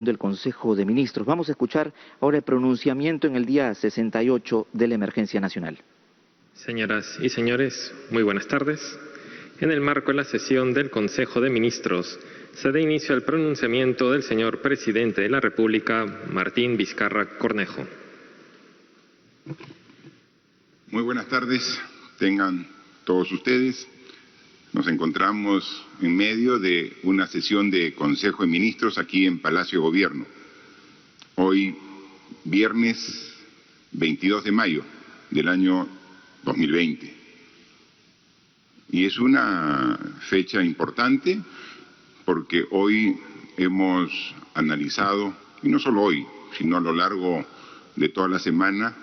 del Consejo de Ministros. Vamos a escuchar ahora el pronunciamiento en el día 68 de la emergencia nacional. Señoras y señores, muy buenas tardes. En el marco de la sesión del Consejo de Ministros, se da inicio al pronunciamiento del señor Presidente de la República, Martín Vizcarra Cornejo. Muy buenas tardes, tengan todos ustedes. Nos encontramos en medio de una sesión de Consejo de Ministros aquí en Palacio de Gobierno. Hoy, viernes 22 de mayo del año 2020. Y es una fecha importante porque hoy hemos analizado, y no solo hoy, sino a lo largo de toda la semana,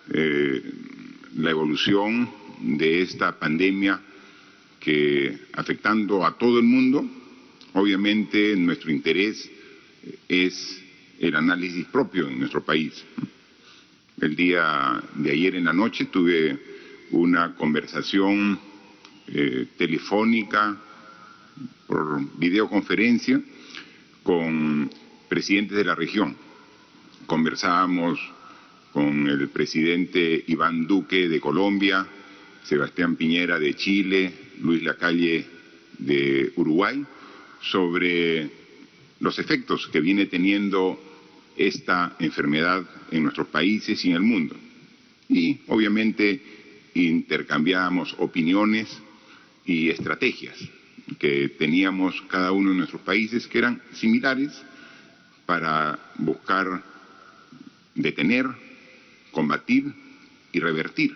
la evolución de esta pandemia que, afectando a todo el mundo, obviamente nuestro interés es el análisis propio en nuestro país. El día de ayer en la noche tuve una conversación telefónica por videoconferencia con presidentes de la región. Conversábamos con el presidente Iván Duque de Colombia, Sebastián Piñera de Chile, Luis Lacalle de Uruguay, sobre los efectos que viene teniendo esta enfermedad en nuestros países y en el mundo. Y obviamente intercambiábamos opiniones y estrategias que teníamos cada uno de nuestros países que eran similares para buscar detener, combatir y revertir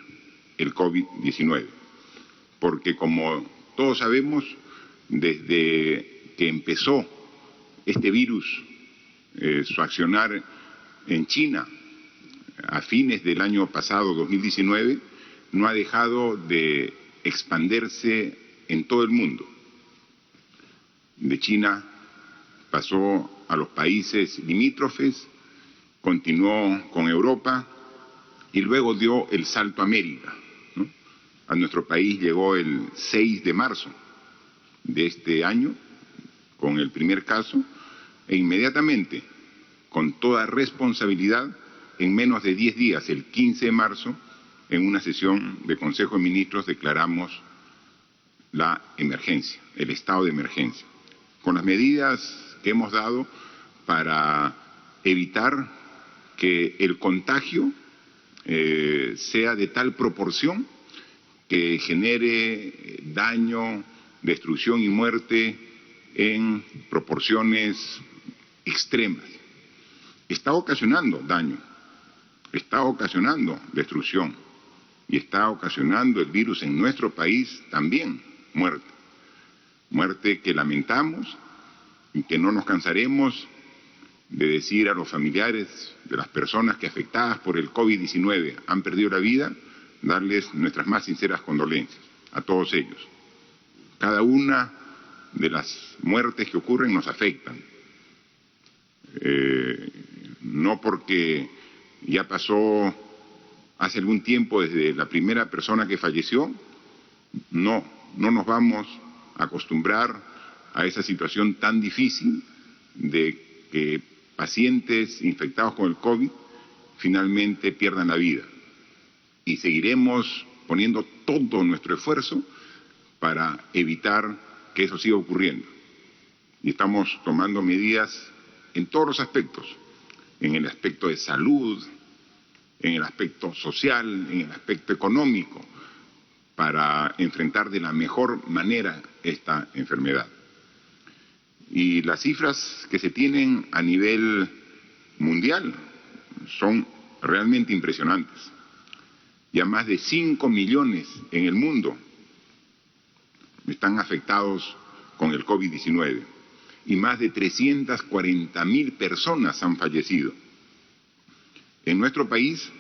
el COVID-19. Porque como todos sabemos, desde que empezó este virus su accionar en China a fines del año pasado, 2019, no ha dejado de expandirse en todo el mundo. De China pasó a los países limítrofes, continuó con Europa y luego dio el salto a América, ¿no? A nuestro país llegó el 6 de marzo de este año con el primer caso e inmediatamente, con toda responsabilidad, en menos de 10 días, el 15 de marzo, en una sesión de Consejo de Ministros declaramos la emergencia, el estado de emergencia, con las medidas que hemos dado para evitar que el contagio sea de tal proporción que genere daño, destrucción y muerte en proporciones extremas. Está ocasionando daño, está ocasionando destrucción y está ocasionando el virus en nuestro país también muerte. Muerte que lamentamos y que no nos cansaremos de decir a los familiares de las personas que afectadas por el COVID-19 han perdido la vida, darles nuestras más sinceras condolencias a todos ellos. Cada una de las muertes que ocurren nos afectan. No porque ya pasó hace algún tiempo desde la primera persona que falleció, no nos vamos a acostumbrar a esa situación tan difícil de que pacientes infectados con el COVID finalmente pierdan la vida. Y seguiremos poniendo todo nuestro esfuerzo para evitar que eso siga ocurriendo. Y estamos tomando medidas en todos los aspectos, en el aspecto de salud, en el aspecto social, en el aspecto económico, para enfrentar de la mejor manera esta enfermedad. Y las cifras que se tienen a nivel mundial son realmente impresionantes. Ya más de 5 millones en el mundo están afectados con el COVID-19 y más de 340.000 personas han fallecido. En nuestro país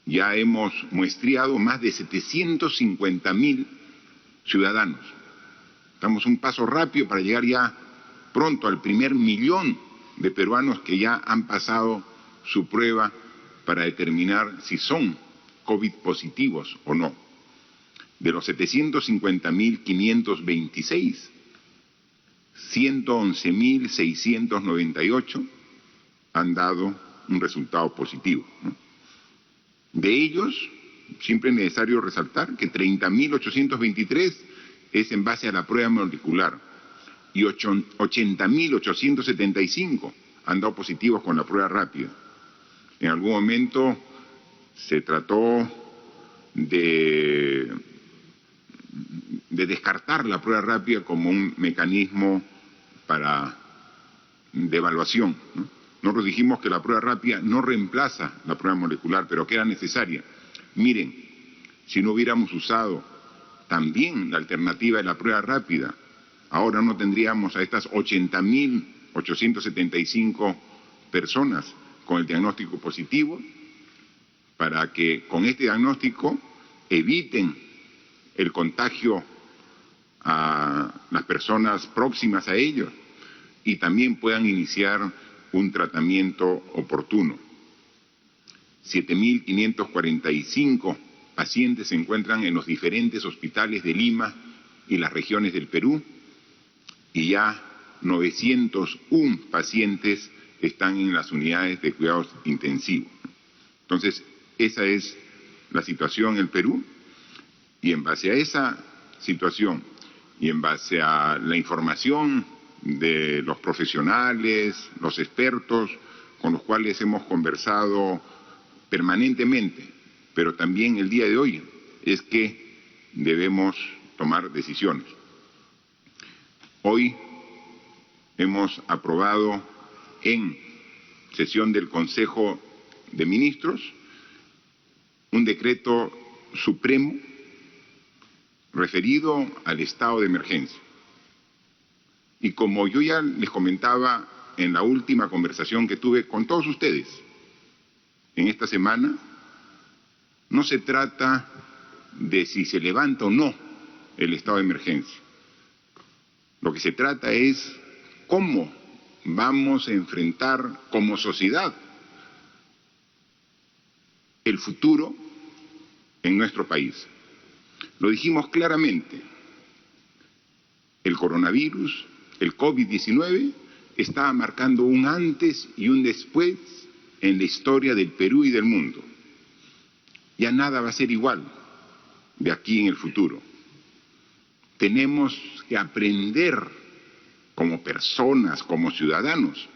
ya hemos muestreado más de 750.000 ciudadanos. Estamos un paso rápido para llegar ya pronto al primer millón de peruanos que ya han pasado su prueba para determinar si son COVID positivos o no. De los 750.526, 111.698 han dado un resultado positivo, ¿no? De ellos, siempre es necesario resaltar que 30.823 es en base a la prueba molecular y 80.875 han dado positivos con la prueba rápida. En algún momento se trató de descartar la prueba rápida como un mecanismo de evaluación, ¿no? Nosotros dijimos que la prueba rápida no reemplaza la prueba molecular, pero que era necesaria. Miren, si no hubiéramos usado también la alternativa de la prueba rápida, ahora no tendríamos a estas 80.875 personas con el diagnóstico positivo, para que con este diagnóstico eviten el contagio a las personas próximas a ellos y también puedan iniciar un tratamiento oportuno. 7.545 pacientes se encuentran en los diferentes hospitales de Lima y las regiones del Perú y ya 901 pacientes están en las unidades de cuidados intensivos. Entonces, esa es la situación en el Perú y en base a esa situación y en base a la información de los profesionales, los expertos con los cuales hemos conversado permanentemente, pero también el día de hoy es que debemos tomar decisiones. Hoy hemos aprobado en sesión del Consejo de Ministros un decreto supremo referido al estado de emergencia. Y como yo ya les comentaba en la última conversación que tuve con todos ustedes en esta semana, no se trata de si se levanta o no el estado de emergencia. Lo que se trata es cómo vamos a enfrentar como sociedad el futuro en nuestro país. Lo dijimos claramente, el coronavirus, el COVID-19, está marcando un antes y un después en la historia del Perú y del mundo. Ya nada va a ser igual de aquí en el futuro. Tenemos que aprender como personas, como ciudadanos,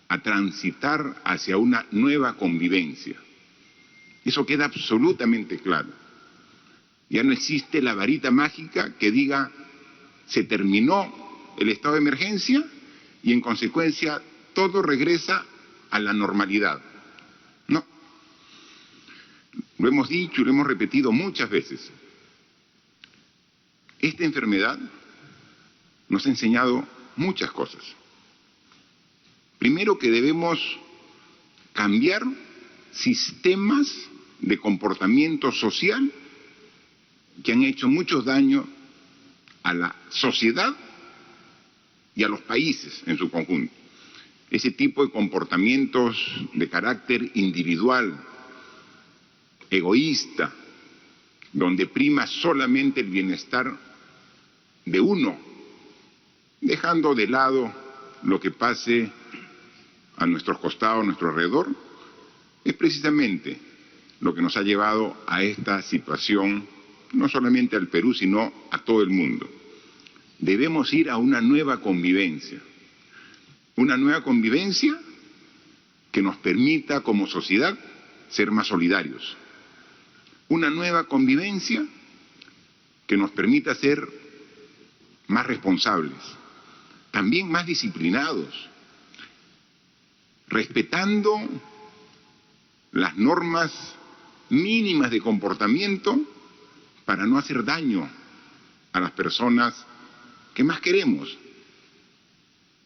a transitar hacia una nueva convivencia. Eso queda absolutamente claro. Ya no existe la varita mágica que diga se terminó el estado de emergencia y en consecuencia todo regresa a la normalidad. No. Lo hemos dicho y lo hemos repetido muchas veces. Esta enfermedad nos ha enseñado muchas cosas. Primero, que debemos cambiar sistemas de comportamiento social que han hecho mucho daño a la sociedad y a los países en su conjunto. Ese tipo de comportamientos de carácter individual, egoísta, donde prima solamente el bienestar de uno, dejando de lado lo que pase a nuestros costados, a nuestro alrededor, es precisamente lo que nos ha llevado a esta situación, no solamente al Perú, sino a todo el mundo. Debemos ir a una nueva convivencia que nos permita como sociedad ser más solidarios, una nueva convivencia que nos permita ser más responsables, también más disciplinados, respetando las normas mínimas de comportamiento para no hacer daño a las personas que más queremos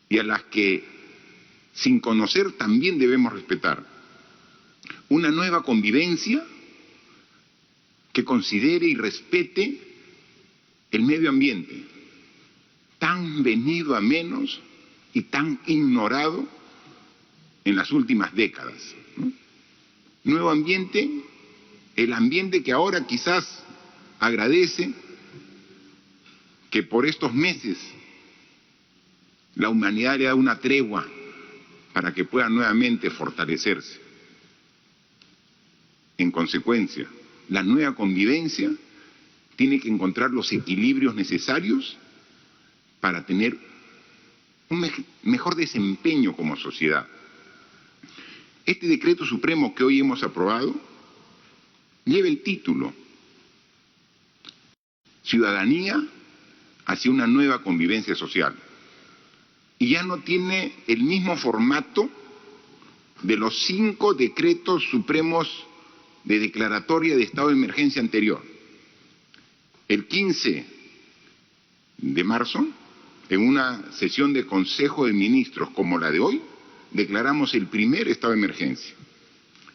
y a las que sin conocer también debemos respetar. Una nueva convivencia que considere y respete el medio ambiente, tan venido a menos y tan ignorado en las últimas décadas, ¿no? Nuevo ambiente, el ambiente que ahora quizás agradece que por estos meses La humanidad le da una tregua para que pueda nuevamente fortalecerse. En consecuencia, la nueva convivencia tiene que encontrar los equilibrios necesarios para tener un mejor desempeño como sociedad. Este decreto supremo que hoy hemos aprobado lleva el título Ciudadanía hacia una nueva convivencia social. Y ya no tiene el mismo formato de los 5 decretos supremos de declaratoria de estado de emergencia anterior. El 15 de marzo, en una sesión de Consejo de Ministros como la de hoy, declaramos el primer estado de emergencia.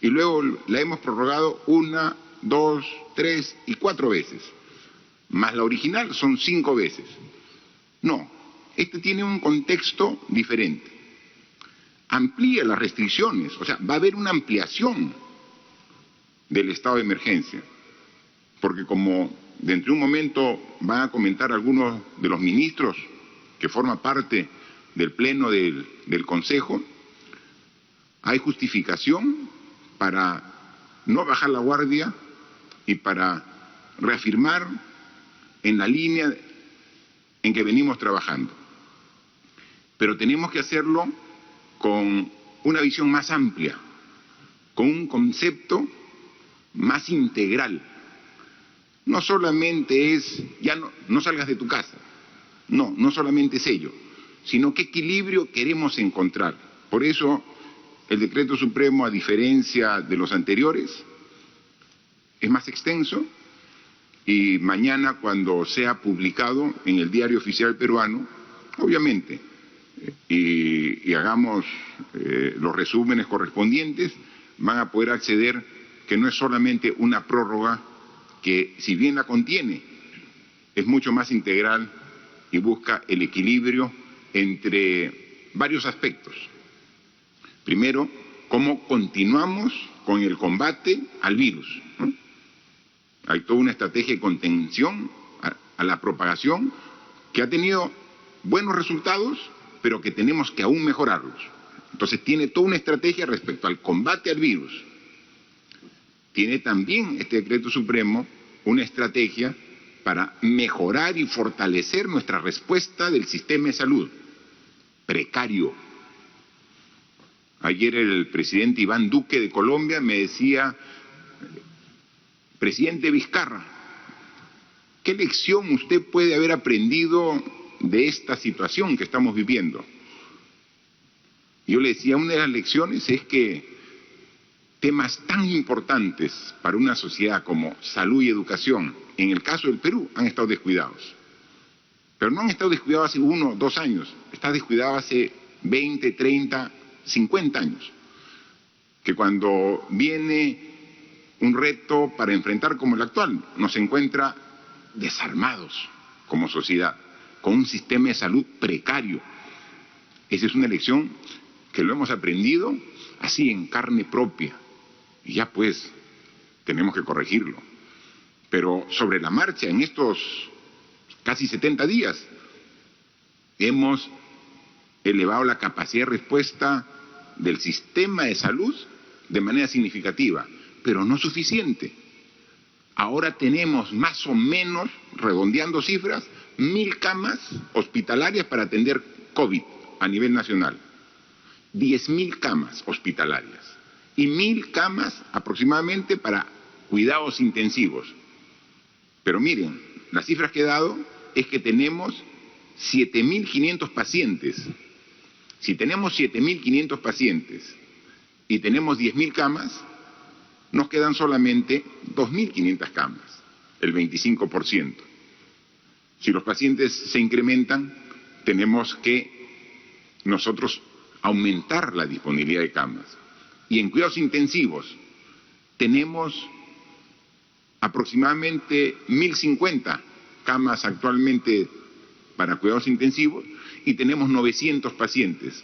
Y luego la hemos prorrogado 1, 2, 3 y 4 veces. Más la original son 5 veces. No, este tiene un contexto diferente. Amplía las restricciones, o sea, va a haber una ampliación del estado de emergencia. Porque como dentro de un momento van a comentar algunos de los ministros que forman parte del pleno del Consejo, hay justificación para no bajar la guardia y para reafirmar en la línea en que venimos trabajando. Pero tenemos que hacerlo con una visión más amplia, con un concepto más integral. No solamente es, ya no salgas de tu casa, no solamente es ello, sino qué equilibrio queremos encontrar. Por eso el decreto supremo, a diferencia de los anteriores, es más extenso y mañana, cuando sea publicado en el Diario Oficial Peruano, obviamente, y hagamos los resúmenes correspondientes, van a poder acceder que no es solamente una prórroga que, si bien la contiene, es mucho más integral y busca el equilibrio entre varios aspectos. Primero, cómo continuamos con el combate al virus, ¿no? Hay toda una estrategia de contención a la propagación que ha tenido buenos resultados, pero que tenemos que aún mejorarlos. Entonces tiene toda una estrategia respecto al combate al virus. Tiene también este decreto supremo una estrategia para mejorar y fortalecer nuestra respuesta del sistema de salud, precario. Ayer el presidente Iván Duque de Colombia me decía: presidente Vizcarra, ¿qué lección usted puede haber aprendido de esta situación que estamos viviendo? Yo le decía, una de las lecciones es que temas tan importantes para una sociedad como salud y educación, en el caso del Perú, han estado descuidados. Pero no han estado descuidados hace 1 o 2 años, está descuidado hace 20, 30, 50 años. Que cuando viene un reto para enfrentar como el actual, nos encuentra desarmados como sociedad, con un sistema de salud precario. Esa es una lección que lo hemos aprendido así en carne propia, y ya pues tenemos que corregirlo. Pero sobre la marcha, en estos casi 70 días, hemos elevado la capacidad de respuesta del sistema de salud de manera significativa, pero no suficiente. Ahora tenemos más o menos, redondeando cifras, 1.000 camas hospitalarias para atender COVID a nivel nacional. 10.000 camas hospitalarias y 1.000 camas aproximadamente para cuidados intensivos. Pero miren, las cifras que he dado es que tenemos 7.500 pacientes. Si tenemos 7.500 pacientes y tenemos 10.000 camas, nos quedan solamente 2.500 camas, el 25%. Si los pacientes se incrementan, tenemos que nosotros aumentar la disponibilidad de camas. Y en cuidados intensivos tenemos aproximadamente 1.050 camas actualmente para cuidados intensivos y tenemos 900 pacientes.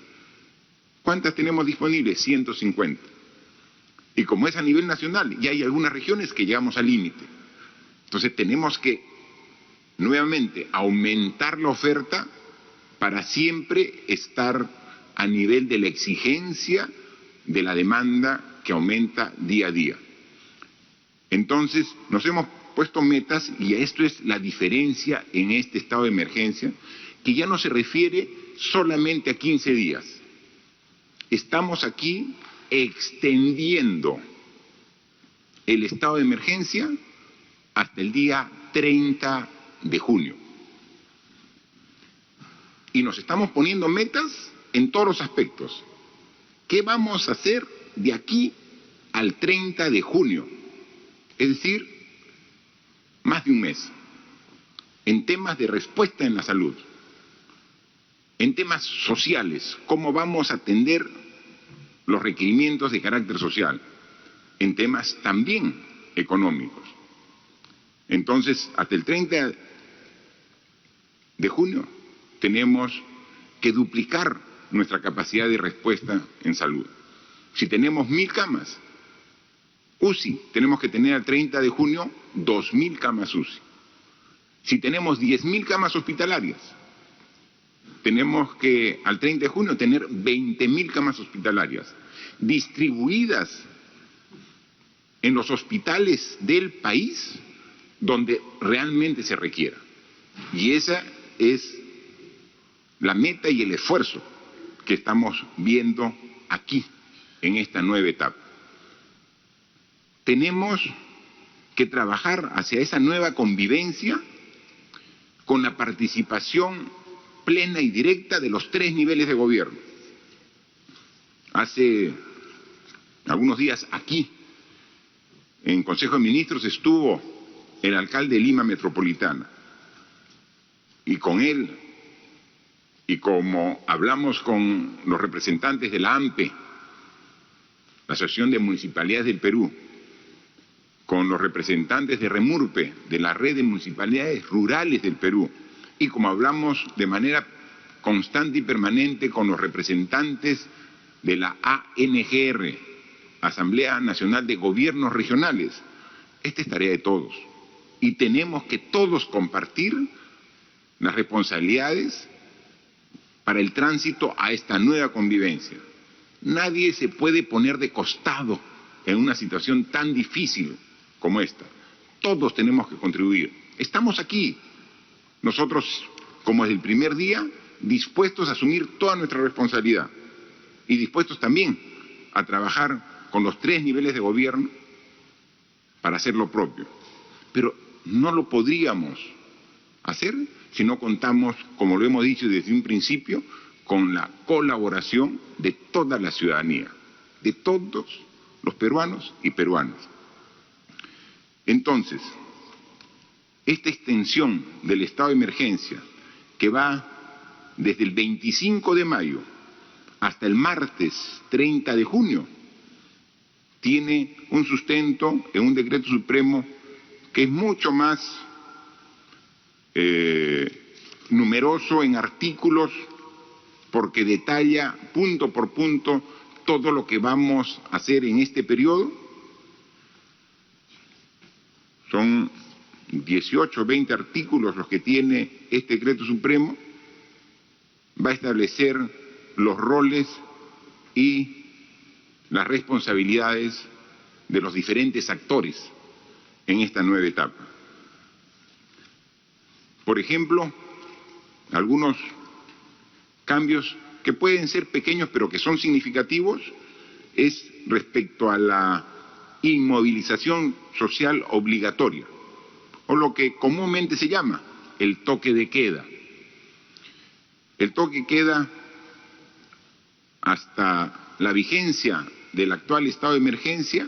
¿Cuántas tenemos disponibles? 150. Y como es a nivel nacional, ya hay algunas regiones que llegamos al límite. Entonces tenemos que nuevamente aumentar la oferta para siempre estar a nivel de la exigencia de la demanda que aumenta día a día. Entonces, nos hemos puesto metas y esto es la diferencia en este estado de emergencia, que ya no se refiere solamente a 15 días. Estamos aquí extendiendo el estado de emergencia hasta el día 30 de junio. Y nos estamos poniendo metas en todos los aspectos. ¿Qué vamos a hacer de aquí al 30 de junio? Es decir, más de un mes. En temas de respuesta en la salud, en temas sociales, cómo vamos a atender los requerimientos de carácter social, en temas también económicos. Entonces, hasta el 30 de junio tenemos que duplicar nuestra capacidad de respuesta en salud. Si tenemos 1.000 camas UCI, tenemos que tener al 30 de junio 2.000 camas UCI. Si tenemos 10.000 camas hospitalarias, tenemos que al 30 de junio tener 20.000 camas hospitalarias distribuidas en los hospitales del país donde realmente se requiera. Y esa es la meta y el esfuerzo que estamos viendo aquí en esta nueva etapa. Tenemos que trabajar hacia esa nueva convivencia con la participación plena y directa de los 3 niveles de gobierno. Hace algunos días aquí, en Consejo de Ministros, estuvo el alcalde de Lima Metropolitana. Y con él, y como hablamos con los representantes de la AMPE, la Asociación de Municipalidades del Perú, con los representantes de REMURPE, de la Red de Municipalidades Rurales del Perú, y como hablamos de manera constante y permanente con los representantes de la ANGR, Asamblea Nacional de Gobiernos Regionales, esta es tarea de todos. Y tenemos que todos compartir las responsabilidades para el tránsito a esta nueva convivencia. Nadie se puede poner de costado en una situación tan difícil como esta. Todos tenemos que contribuir. Estamos aquí, nosotros, como desde el primer día, dispuestos a asumir toda nuestra responsabilidad y dispuestos también a trabajar con los 3 niveles de gobierno para hacer lo propio. Pero no lo podríamos hacer si no contamos, como lo hemos dicho desde un principio, con la colaboración de toda la ciudadanía, de todos los peruanos y peruanas. Entonces, esta extensión del estado de emergencia, que va desde el 25 de mayo hasta el martes 30 de junio, tiene un sustento en un decreto supremo que es mucho más numeroso en artículos, porque detalla punto por punto todo lo que vamos a hacer en este periodo. Son 18 o 20 artículos los que tiene este decreto supremo. Va a establecer los roles y las responsabilidades de los diferentes actores en esta nueva etapa. Por ejemplo, algunos cambios que pueden ser pequeños pero que son significativos es respecto a la inmovilización social obligatoria, o lo que comúnmente se llama el toque de queda. El toque de queda, hasta la vigencia del actual estado de emergencia,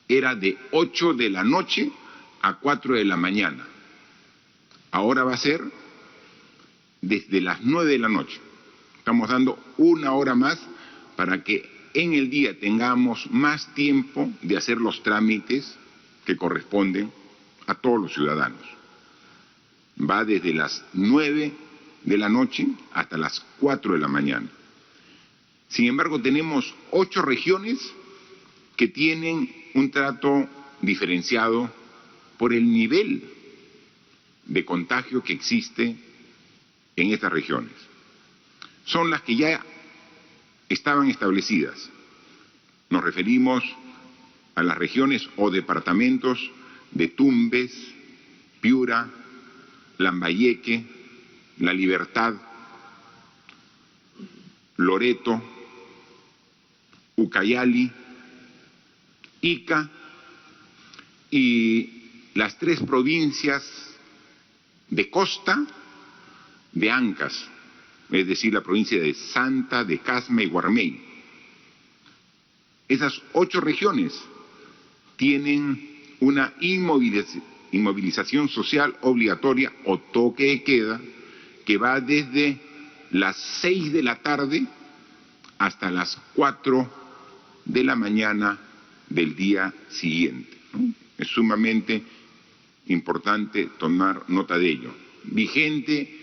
era de 8 de la noche a 4 de la mañana. Ahora va a ser desde las 9 de la noche. Estamos dando 1 hora más para que en el día tengamos más tiempo de hacer los trámites que corresponden a todos los ciudadanos. Va desde las 9 de la noche hasta las 4 de la mañana. Sin embargo, tenemos 8 regiones que tienen un trato diferenciado por el nivel de contagio que existe en estas regiones. Son las que ya estaban establecidas. Nos referimos a las regiones o departamentos de Tumbes, Piura, Lambayeque, La Libertad, Loreto, Ucayali, Ica y las 3 provincias de costa de Ancash, es decir, la provincia de Santa, de Casma y Guarmey. Esas 8 regiones tienen una inmovilización social obligatoria o toque de queda que va desde las 6 de la tarde hasta las 4 de la mañana del día siguiente, ¿no? Es sumamente importante tomar nota de ello. Vigente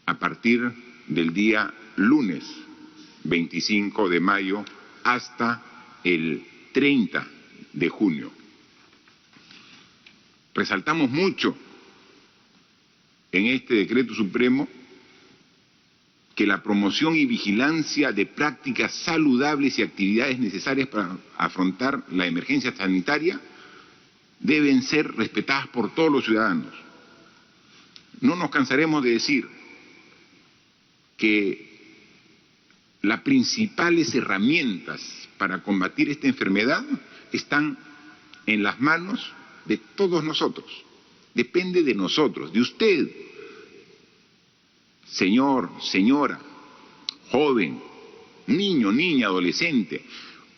a partir del día lunes 25 de mayo hasta el 30 de junio. Resaltamos mucho en este decreto supremo que la promoción y vigilancia de prácticas saludables y actividades necesarias para afrontar la emergencia sanitaria deben ser respetadas por todos los ciudadanos. No nos cansaremos de decir que las principales herramientas para combatir esta enfermedad están en las manos de todos nosotros. Depende de nosotros, de usted, señor, señora, joven, niño, niña, adolescente.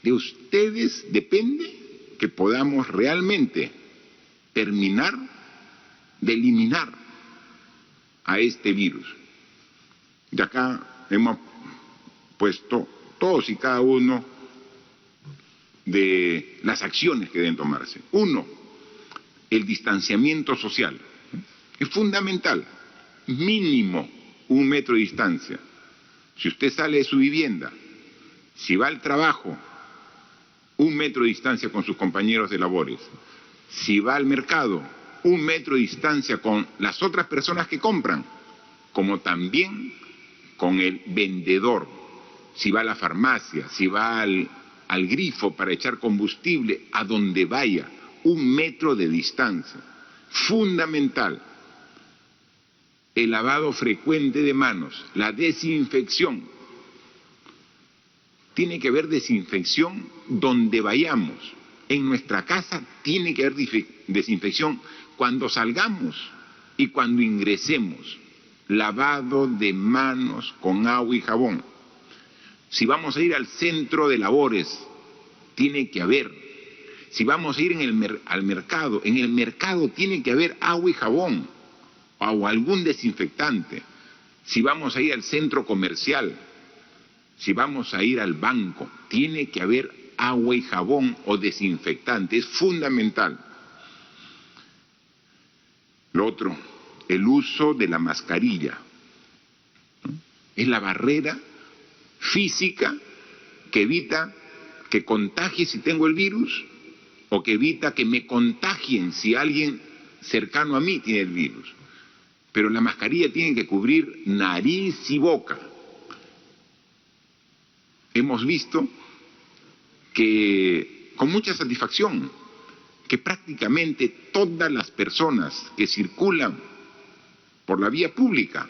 De ustedes depende que podamos realmente terminar de eliminar a este virus. De acá hemos puesto todos y cada uno de las acciones que deben tomarse. 1, el distanciamiento social. Es fundamental, mínimo 1 metro de distancia. Si usted sale de su vivienda, si va al trabajo, 1 metro de distancia con sus compañeros de labores. Si va al mercado, 1 metro de distancia con las otras personas que compran, como también con el vendedor. Si va a la farmacia, si va al grifo para echar combustible, a donde vaya, 1 metro de distancia. Fundamental. El lavado frecuente de manos, la desinfección. Tiene que haber desinfección donde vayamos. En nuestra casa tiene que haber desinfección cuando salgamos y cuando ingresemos. Lavado de manos con agua y jabón. Si vamos a ir al centro de labores, tiene que haber. Si vamos a ir al mercado, en el mercado tiene que haber agua y jabón o algún desinfectante. Si vamos a ir al centro comercial, si vamos a ir al banco, tiene que haber agua y jabón o desinfectante. Es fundamental. Lo otro, el uso de la mascarilla. Es la barrera física que evita que contagie si tengo el virus o que evita que me contagien si alguien cercano a mí tiene el virus. Pero la mascarilla tiene que cubrir nariz y boca. Hemos visto que, con mucha satisfacción, que prácticamente todas las personas que circulan por la vía pública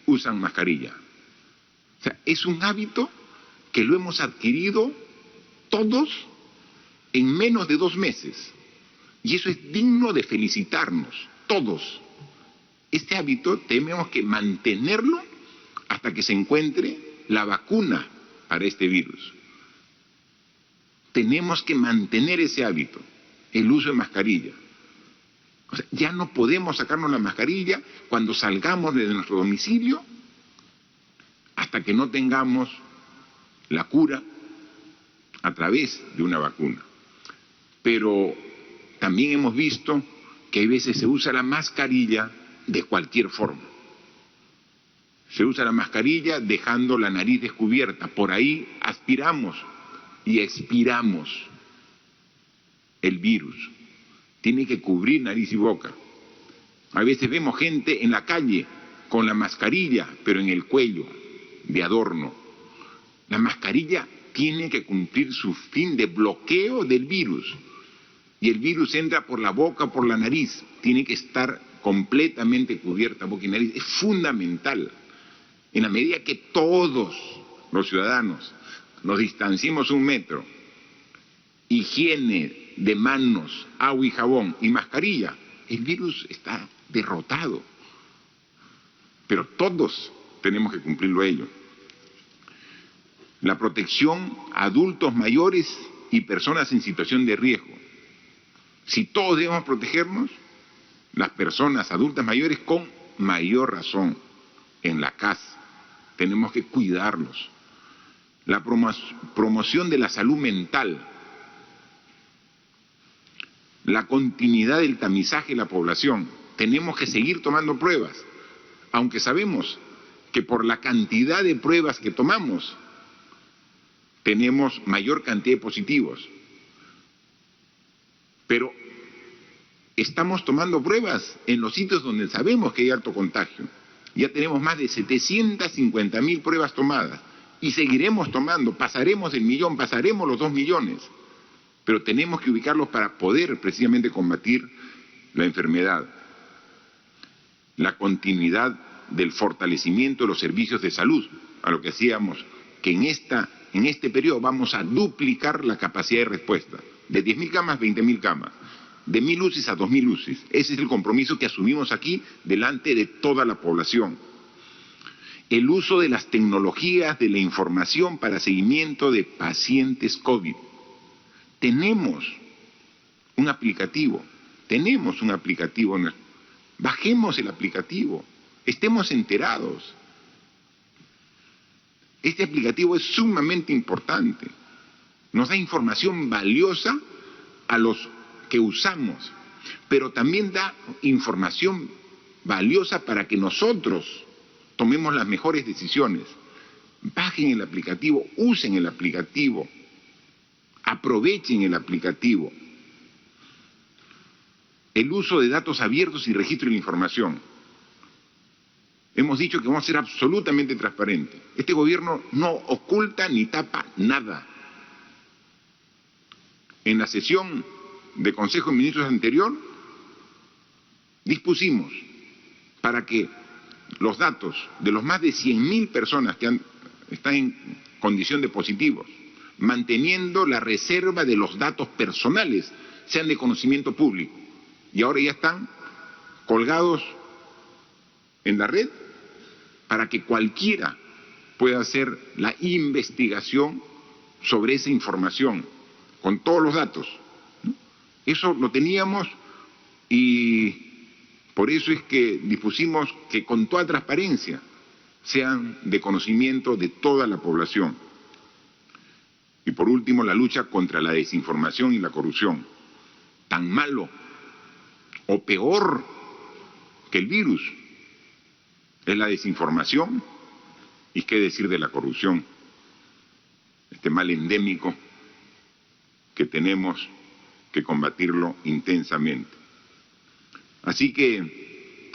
usan mascarilla. O sea, es un hábito que lo hemos adquirido todos en menos de 2 meses. Y eso es digno de felicitarnos, todos. Este hábito tenemos que mantenerlo hasta que se encuentre la vacuna para este virus. Tenemos que mantener ese hábito, el uso de mascarilla. O sea, ya no podemos sacarnos la mascarilla cuando salgamos de nuestro domicilio hasta que no tengamos la cura a través de una vacuna. Pero también hemos visto que a veces se usa la mascarilla de cualquier forma. Se usa la mascarilla dejando la nariz descubierta. Por ahí aspiramos y expiramos el virus. Tiene que cubrir nariz y boca. A veces vemos gente en la calle con la mascarilla, pero en el cuello, de adorno. La mascarilla tiene que cumplir su fin de bloqueo del virus. Y el virus entra por la boca, por la nariz. Tiene que estar completamente cubierta boca y nariz. Es fundamental. En la medida que todos los ciudadanos nos distanciemos 1 metro, higiene de manos, agua y jabón y mascarilla, el virus está derrotado. Pero todos tenemos que cumplirlo ello. La protección a adultos mayores y personas en situación de riesgo. Si todos debemos protegernos, las personas adultas mayores con mayor razón, en la casa, tenemos que cuidarlos. La promoción de la salud mental, la continuidad del tamizaje de la población. Tenemos que seguir tomando pruebas, aunque sabemos que por la cantidad de pruebas que tomamos, tenemos mayor cantidad de positivos. Pero estamos tomando pruebas en los sitios donde sabemos que hay alto contagio. Ya tenemos más de 750.000 pruebas tomadas y seguiremos tomando, pasaremos el 1.000.000, pasaremos los 2 millones. Pero tenemos que ubicarlos para poder precisamente combatir la enfermedad. La continuidad del fortalecimiento de los servicios de salud, a lo que hacíamos, que en este periodo vamos a duplicar la capacidad de respuesta, de 10.000 camas a 20.000 camas, de 1.000 UCIs a 2.000 UCIs. Ese es el compromiso que asumimos aquí delante de toda la población. El uso de las tecnologías de la información para seguimiento de pacientes COVID. Tenemos un aplicativo, bajemos el aplicativo, estemos enterados. Este aplicativo es sumamente importante, nos da información valiosa a los que usamos, pero también da información valiosa para que nosotros tomemos las mejores decisiones. Bajen el aplicativo, usen el aplicativo, aprovechen el aplicativo. El uso de datos abiertos y registro de la información. Hemos dicho que vamos a ser absolutamente transparentes. Este gobierno no oculta ni tapa nada. En la sesión de Consejo de Ministros anterior, dispusimos para que los datos de los más de 100.000 personas que están en condición de positivos, manteniendo la reserva de los datos personales, sean de conocimiento público. Y ahora ya están colgados en la red para que cualquiera pueda hacer la investigación sobre esa información, con todos los datos. Eso lo teníamos y por eso es que dispusimos que con toda transparencia sean de conocimiento de toda la población. Y por último, la lucha contra la desinformación y la corrupción. Tan malo o peor que el virus es la desinformación y qué decir de la corrupción, este mal endémico que tenemos que combatirlo intensamente. Así que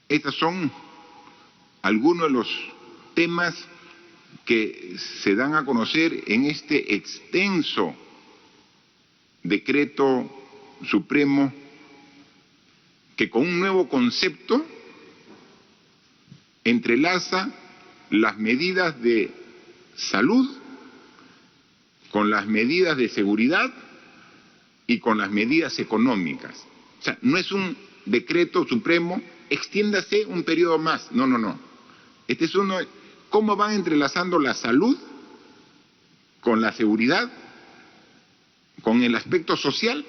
estos son algunos de los temas que se dan a conocer en este extenso decreto supremo que con un nuevo concepto entrelaza las medidas de salud con las medidas de seguridad y con las medidas económicas. O sea, no es un decreto supremo, extiéndase un periodo más. No, no, no. Este es uno, ¿cómo van entrelazando la salud con la seguridad, con el aspecto social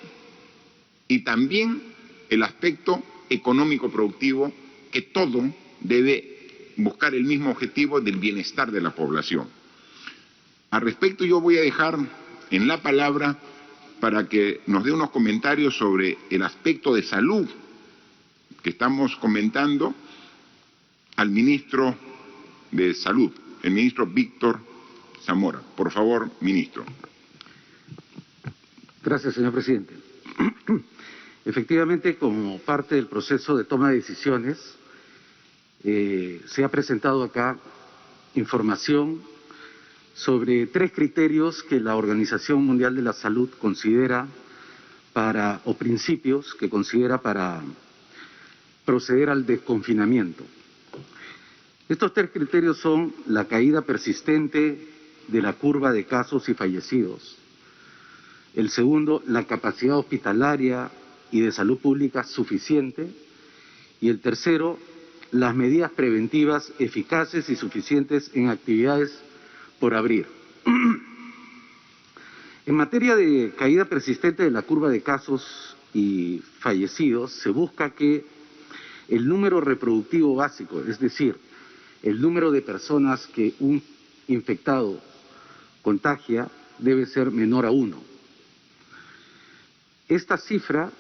y también el aspecto económico productivo, que todo debe buscar el mismo objetivo del bienestar de la población? Al respecto, yo voy a dejar en la palabra para que nos dé unos comentarios sobre el aspecto de salud que estamos comentando al ministro de Salud, el ministro Víctor Zamora. Por favor, ministro. Gracias, señor presidente. Efectivamente, como parte del proceso de toma de decisiones, se ha presentado acá información sobre 3 criterios que la Organización Mundial de la Salud considera o principios que considera para proceder al desconfinamiento. Estos 3 criterios son la caída persistente de la curva de casos y fallecidos. El segundo, la capacidad hospitalaria y de salud pública suficiente. Y el tercero, las medidas preventivas eficaces y suficientes en actividades por abrir. En materia de caída persistente de la curva de casos y fallecidos, se busca que el número reproductivo básico, es decir, el número de personas que un infectado contagia, debe ser menor a 1. Esta cifra,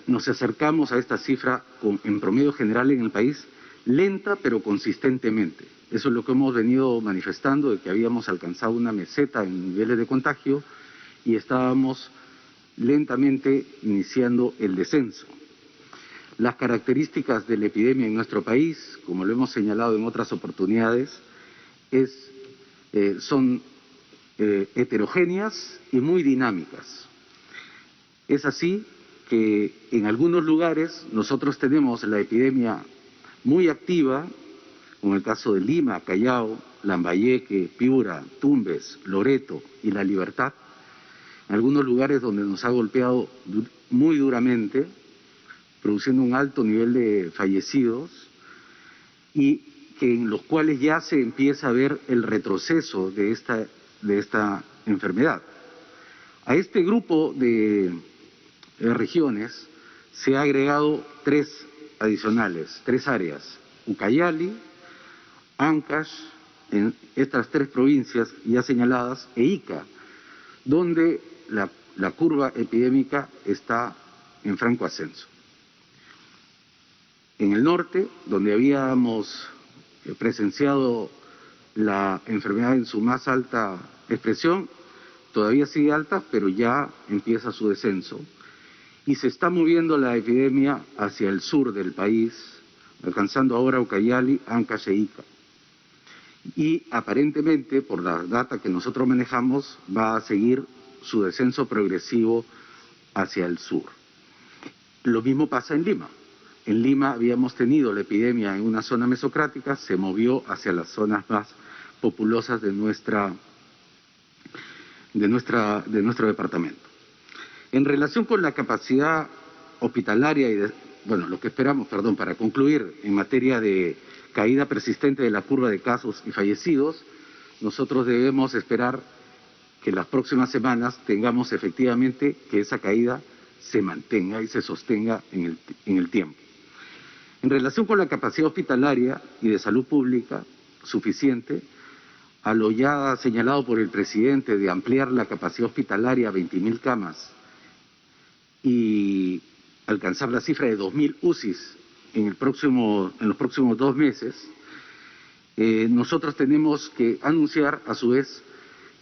nos acercamos a esta cifra en promedio general en el país, lenta pero consistentemente. Eso es lo que hemos venido manifestando, de que habíamos alcanzado una meseta en niveles de contagio y estábamos lentamente iniciando el descenso. Las características de la epidemia en nuestro país, como lo hemos señalado en otras oportunidades, son heterogéneas y muy dinámicas. Es así que en algunos lugares nosotros tenemos la epidemia muy activa, como el caso de Lima, Callao, Lambayeque, Piura, Tumbes, Loreto y La Libertad, en algunos lugares donde nos ha golpeado muy duramente, produciendo un alto nivel de fallecidos, y que en los cuales ya se empieza a ver el retroceso de esta enfermedad. A este grupo de regiones se ha agregado 3 adicionales, 3 áreas: Ucayali, Ancash, en estas 3 provincias ya señaladas, e Ica, donde la curva epidémica está en franco ascenso. En el norte, donde habíamos presenciado la enfermedad en su más alta expresión, todavía sigue alta, pero ya empieza su descenso. Y se está moviendo la epidemia hacia el sur del país, alcanzando ahora Ucayali, Ancash e Ica. Y aparentemente, por la data que nosotros manejamos, va a seguir su descenso progresivo hacia el sur. Lo mismo pasa en Lima. En Lima habíamos tenido la epidemia en una zona mesocrática, se movió hacia las zonas más populosas de nuestro departamento. En relación con la capacidad hospitalaria y lo que esperamos, para concluir, en materia de caída persistente de la curva de casos y fallecidos, nosotros debemos esperar que las próximas semanas tengamos efectivamente que esa caída se mantenga y se sostenga en el tiempo. En relación con la capacidad hospitalaria y de salud pública suficiente, a lo ya señalado por el presidente de ampliar la capacidad hospitalaria a 20.000 camas y alcanzar la cifra de 2.000 UCIs en los próximos 2 meses, nosotros tenemos que anunciar a su vez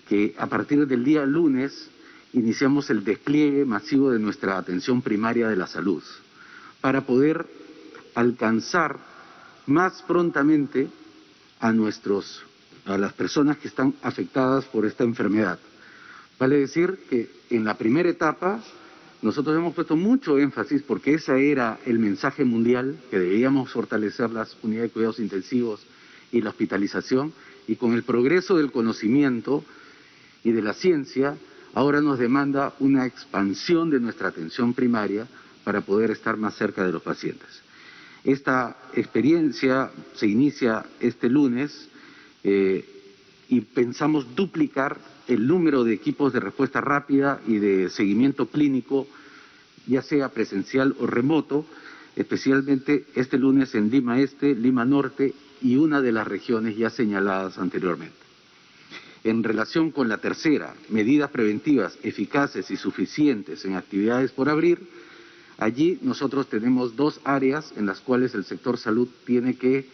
que a partir del día lunes iniciamos el despliegue masivo de nuestra atención primaria de la salud para poder alcanzar más prontamente a las personas que están afectadas por esta enfermedad. Vale decir que en la primera etapa nosotros hemos puesto mucho énfasis, porque ese era el mensaje mundial, que debíamos fortalecer las unidades de cuidados intensivos y la hospitalización, y con el progreso del conocimiento y de la ciencia, ahora nos demanda una expansión de nuestra atención primaria para poder estar más cerca de los pacientes. Esta experiencia se inicia este lunes y pensamos duplicar el número de equipos de respuesta rápida y de seguimiento clínico, ya sea presencial o remoto, especialmente este lunes en Lima Este, Lima Norte y una de las regiones ya señaladas anteriormente. En relación con la tercera, medidas preventivas eficaces y suficientes en actividades por abrir, allí nosotros tenemos 2 áreas en las cuales el sector salud tiene que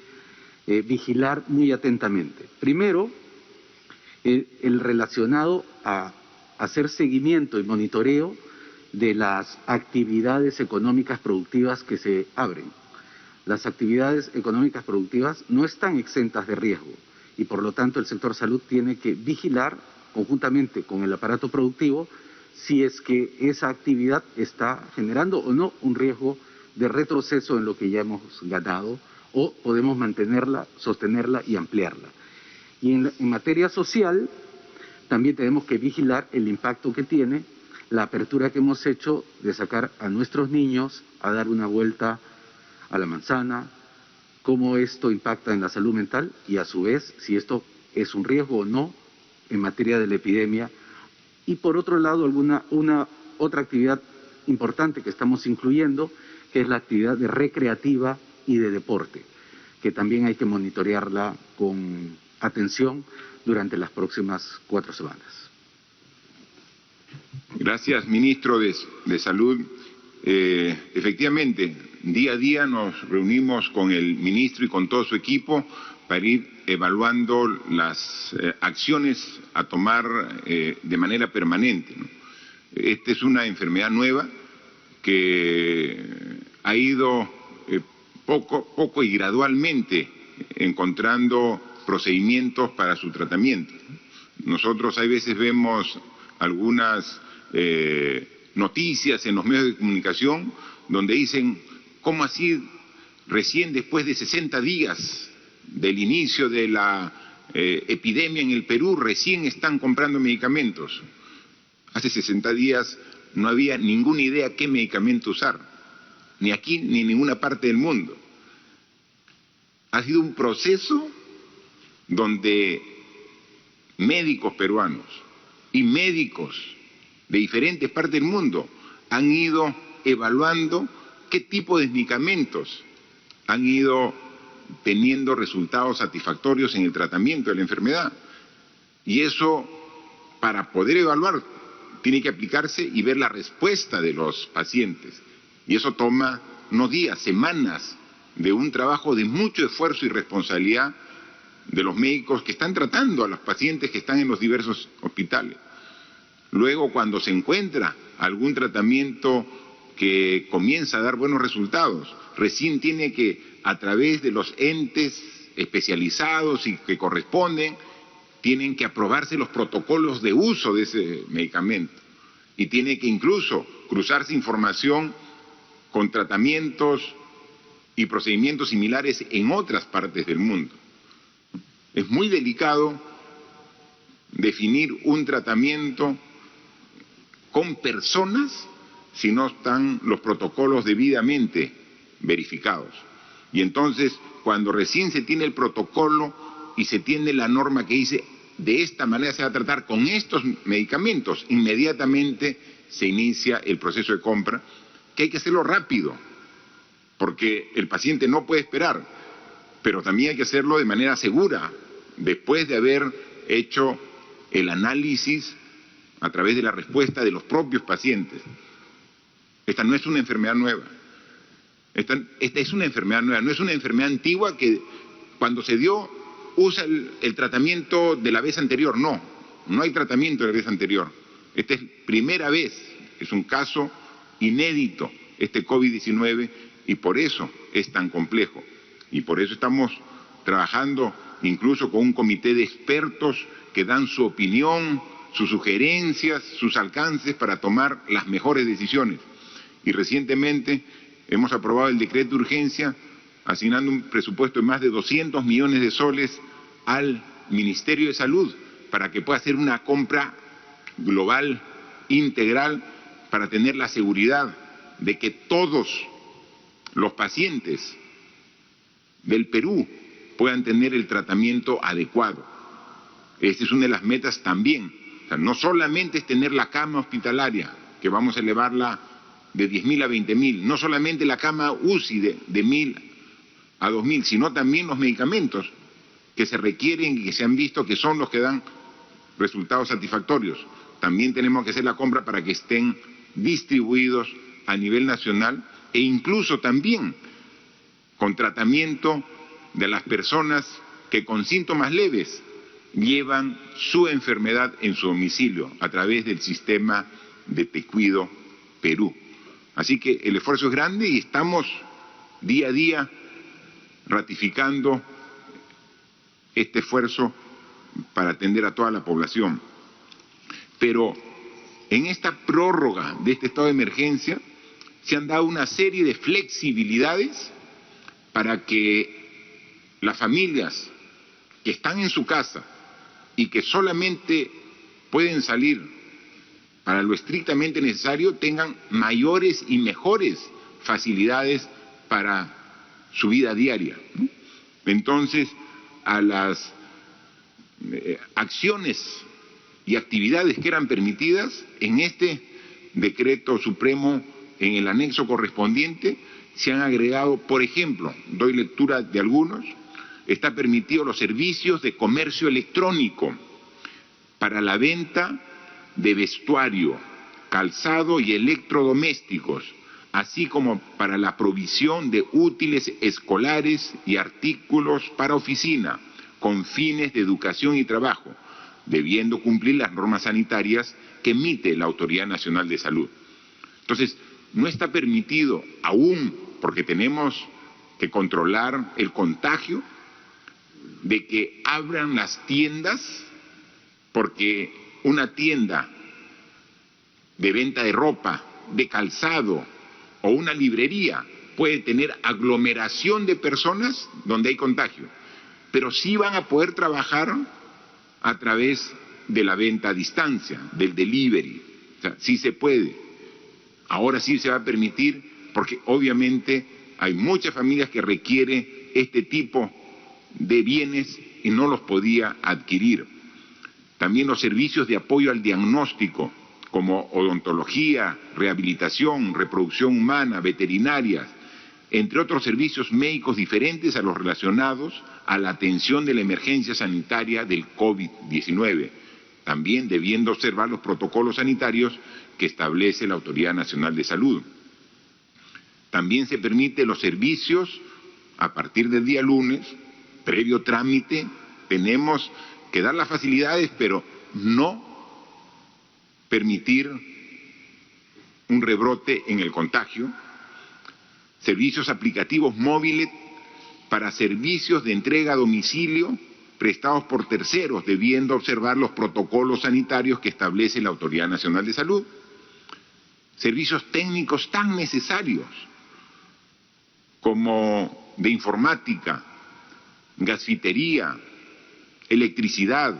vigilar muy atentamente. Primero, el relacionado a hacer seguimiento y monitoreo de las actividades económicas productivas que se abren. las actividades económicas productivas no están exentas de riesgo y por lo tanto el sector salud tiene que vigilar conjuntamente con el aparato productivo si es que esa actividad está generando o no un riesgo de retroceso en lo que ya hemos ganado o podemos mantenerla, sostenerla y ampliarla. Y en materia social también tenemos que vigilar el impacto que tiene la apertura que hemos hecho de sacar a nuestros niños a dar una vuelta a la manzana, cómo esto impacta en la salud mental y a su vez si esto es un riesgo o no en materia de la epidemia. Y por otro lado, una otra actividad importante que estamos incluyendo, que es la actividad de recreativa y de deporte, que también hay que monitorearla con atención durante las próximas 4 semanas. Gracias, ministro de Salud. Efectivamente, día a día nos reunimos con el ministro y con todo su equipo para ir evaluando las acciones a tomar de manera permanente, ¿no? Esta es una enfermedad nueva que ha ido poco y gradualmente encontrando procedimientos para su tratamiento. Nosotros a veces vemos algunas noticias en los medios de comunicación donde dicen, ¿cómo así recién después de 60 días del inicio de la epidemia en el Perú recién están comprando medicamentos? Hace 60 días no había ninguna idea qué medicamento usar, ni aquí ni en ninguna parte del mundo. Ha sido un proceso donde médicos peruanos y médicos de diferentes partes del mundo han ido evaluando qué tipo de medicamentos han ido teniendo resultados satisfactorios en el tratamiento de la enfermedad. Y eso, para poder evaluar, tiene que aplicarse y ver la respuesta de los pacientes. Y eso toma no días, semanas de un trabajo de mucho esfuerzo y responsabilidad de los médicos que están tratando a los pacientes que están en los diversos hospitales. Luego, cuando se encuentra algún tratamiento que comienza a dar buenos resultados, recién tiene que, a través de los entes especializados y que corresponden, tienen que aprobarse los protocolos de uso de ese medicamento. Y tiene que incluso cruzarse información con tratamientos y procedimientos similares en otras partes del mundo. Es muy delicado definir un tratamiento con personas si no están los protocolos debidamente verificados. Y entonces, cuando recién se tiene el protocolo y se tiene la norma que dice de esta manera se va a tratar con estos medicamentos, inmediatamente se inicia el proceso de compra, que hay que hacerlo rápido, porque el paciente no puede esperar, pero también hay que hacerlo de manera segura, después de haber hecho el análisis a través de la respuesta de los propios pacientes. Esta no es una enfermedad nueva. Esta es una enfermedad nueva, no es una enfermedad antigua que cuando se dio usa el tratamiento de la vez anterior. No hay tratamiento de la vez anterior. Esta es primera vez, es un caso inédito, este COVID-19, y por eso es tan complejo. Y por eso estamos trabajando incluso con un comité de expertos que dan su opinión, sus sugerencias, sus alcances para tomar las mejores decisiones. Y recientemente hemos aprobado el decreto de urgencia asignando un presupuesto de más de 200 millones de soles al Ministerio de Salud para que pueda hacer una compra global, integral, para tener la seguridad de que todos los pacientes del Perú puedan tener el tratamiento adecuado. Esta es una de las metas también. O sea, no solamente es tener la cama hospitalaria, que vamos a elevarla de 10.000 a 20.000, no solamente la cama UCI de 1.000 a 2.000, sino también los medicamentos que se requieren y que se han visto que son los que dan resultados satisfactorios. También tenemos que hacer la compra para que estén distribuidos a nivel nacional e incluso también con tratamiento de las personas que con síntomas leves llevan su enfermedad en su domicilio a través del sistema de Te Cuido Perú. Así que el esfuerzo es grande y estamos día a día ratificando este esfuerzo para atender a toda la población. Pero en esta prórroga de este estado de emergencia se han dado una serie de flexibilidades para que las familias que están en su casa y que solamente pueden salir para lo estrictamente necesario tengan mayores y mejores facilidades para su vida diaria, ¿no? Entonces, a las acciones y actividades que eran permitidas en este decreto supremo, en el anexo correspondiente, se han agregado, por ejemplo, doy lectura de algunos, está permitido los servicios de comercio electrónico para la venta de vestuario, calzado y electrodomésticos, así como para la provisión de útiles escolares y artículos para oficina, con fines de educación y trabajo, debiendo cumplir las normas sanitarias que emite la Autoridad Nacional de Salud. Entonces, no está permitido aún, porque tenemos que controlar el contagio, de que abran las tiendas, porque una tienda de venta de ropa, de calzado o una librería puede tener aglomeración de personas donde hay contagio, pero sí van a poder trabajar a través de la venta a distancia, del delivery. O sea, sí se puede. Ahora sí se va a permitir, porque obviamente hay muchas familias que requieren este tipo de bienes y no los podía adquirir. También los servicios de apoyo al diagnóstico, como odontología, rehabilitación, reproducción humana, veterinarias, entre otros servicios médicos diferentes a los relacionados a la atención de la emergencia sanitaria del COVID-19, también debiendo observar los protocolos sanitarios que establece la Autoridad Nacional de Salud. También se permite los servicios a partir del día lunes, previo trámite, tenemos que dar las facilidades, pero no permitir un rebrote en el contagio. Servicios aplicativos móviles para servicios de entrega a domicilio prestados por terceros, debiendo observar los protocolos sanitarios que establece la Autoridad Nacional de Salud. Servicios técnicos tan necesarios como de informática, gasfitería, electricidad,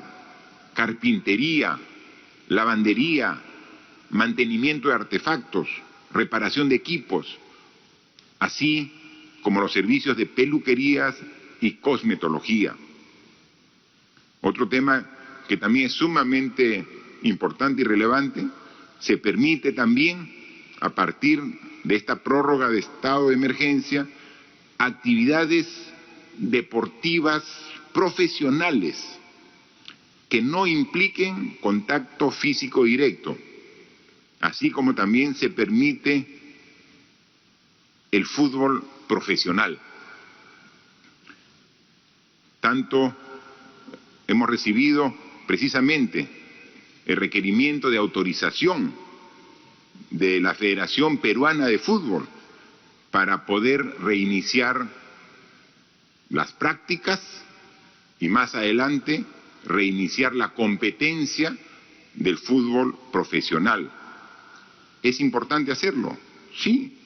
carpintería, lavandería, mantenimiento de artefactos, reparación de equipos, así como los servicios de peluquerías y cosmetología. Otro tema que también es sumamente importante y relevante, se permite también, a partir de esta prórroga de estado de emergencia, actividades deportivas profesionales que no impliquen contacto físico directo, así como también se permite el fútbol profesional. Tanto hemos recibido precisamente el requerimiento de autorización de la Federación Peruana de Fútbol para poder reiniciar las prácticas y más adelante reiniciar la competencia del fútbol profesional. ¿Es importante hacerlo? Sí,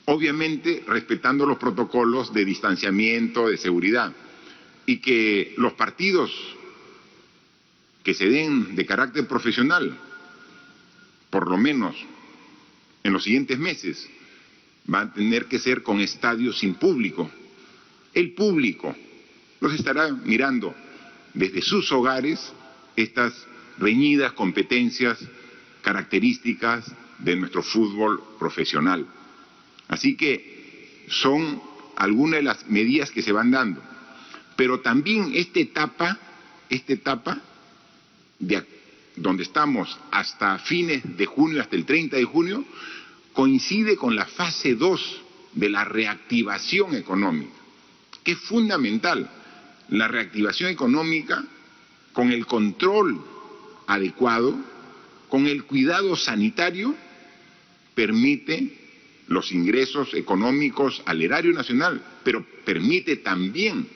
obviamente respetando los protocolos de distanciamiento, de seguridad, y que los partidos que se den de carácter profesional, por lo menos en los siguientes meses, van a tener que ser con estadios sin público. El público los estará mirando desde sus hogares estas reñidas competencias características de nuestro fútbol profesional. Así que son algunas de las medidas que se van dando. Pero también esta etapa donde estamos hasta fines de junio, hasta el 30 de junio, coincide con la fase 2 de la reactivación económica, que es fundamental. La reactivación económica, con el control adecuado, con el cuidado sanitario, permite los ingresos económicos al erario nacional, pero permite también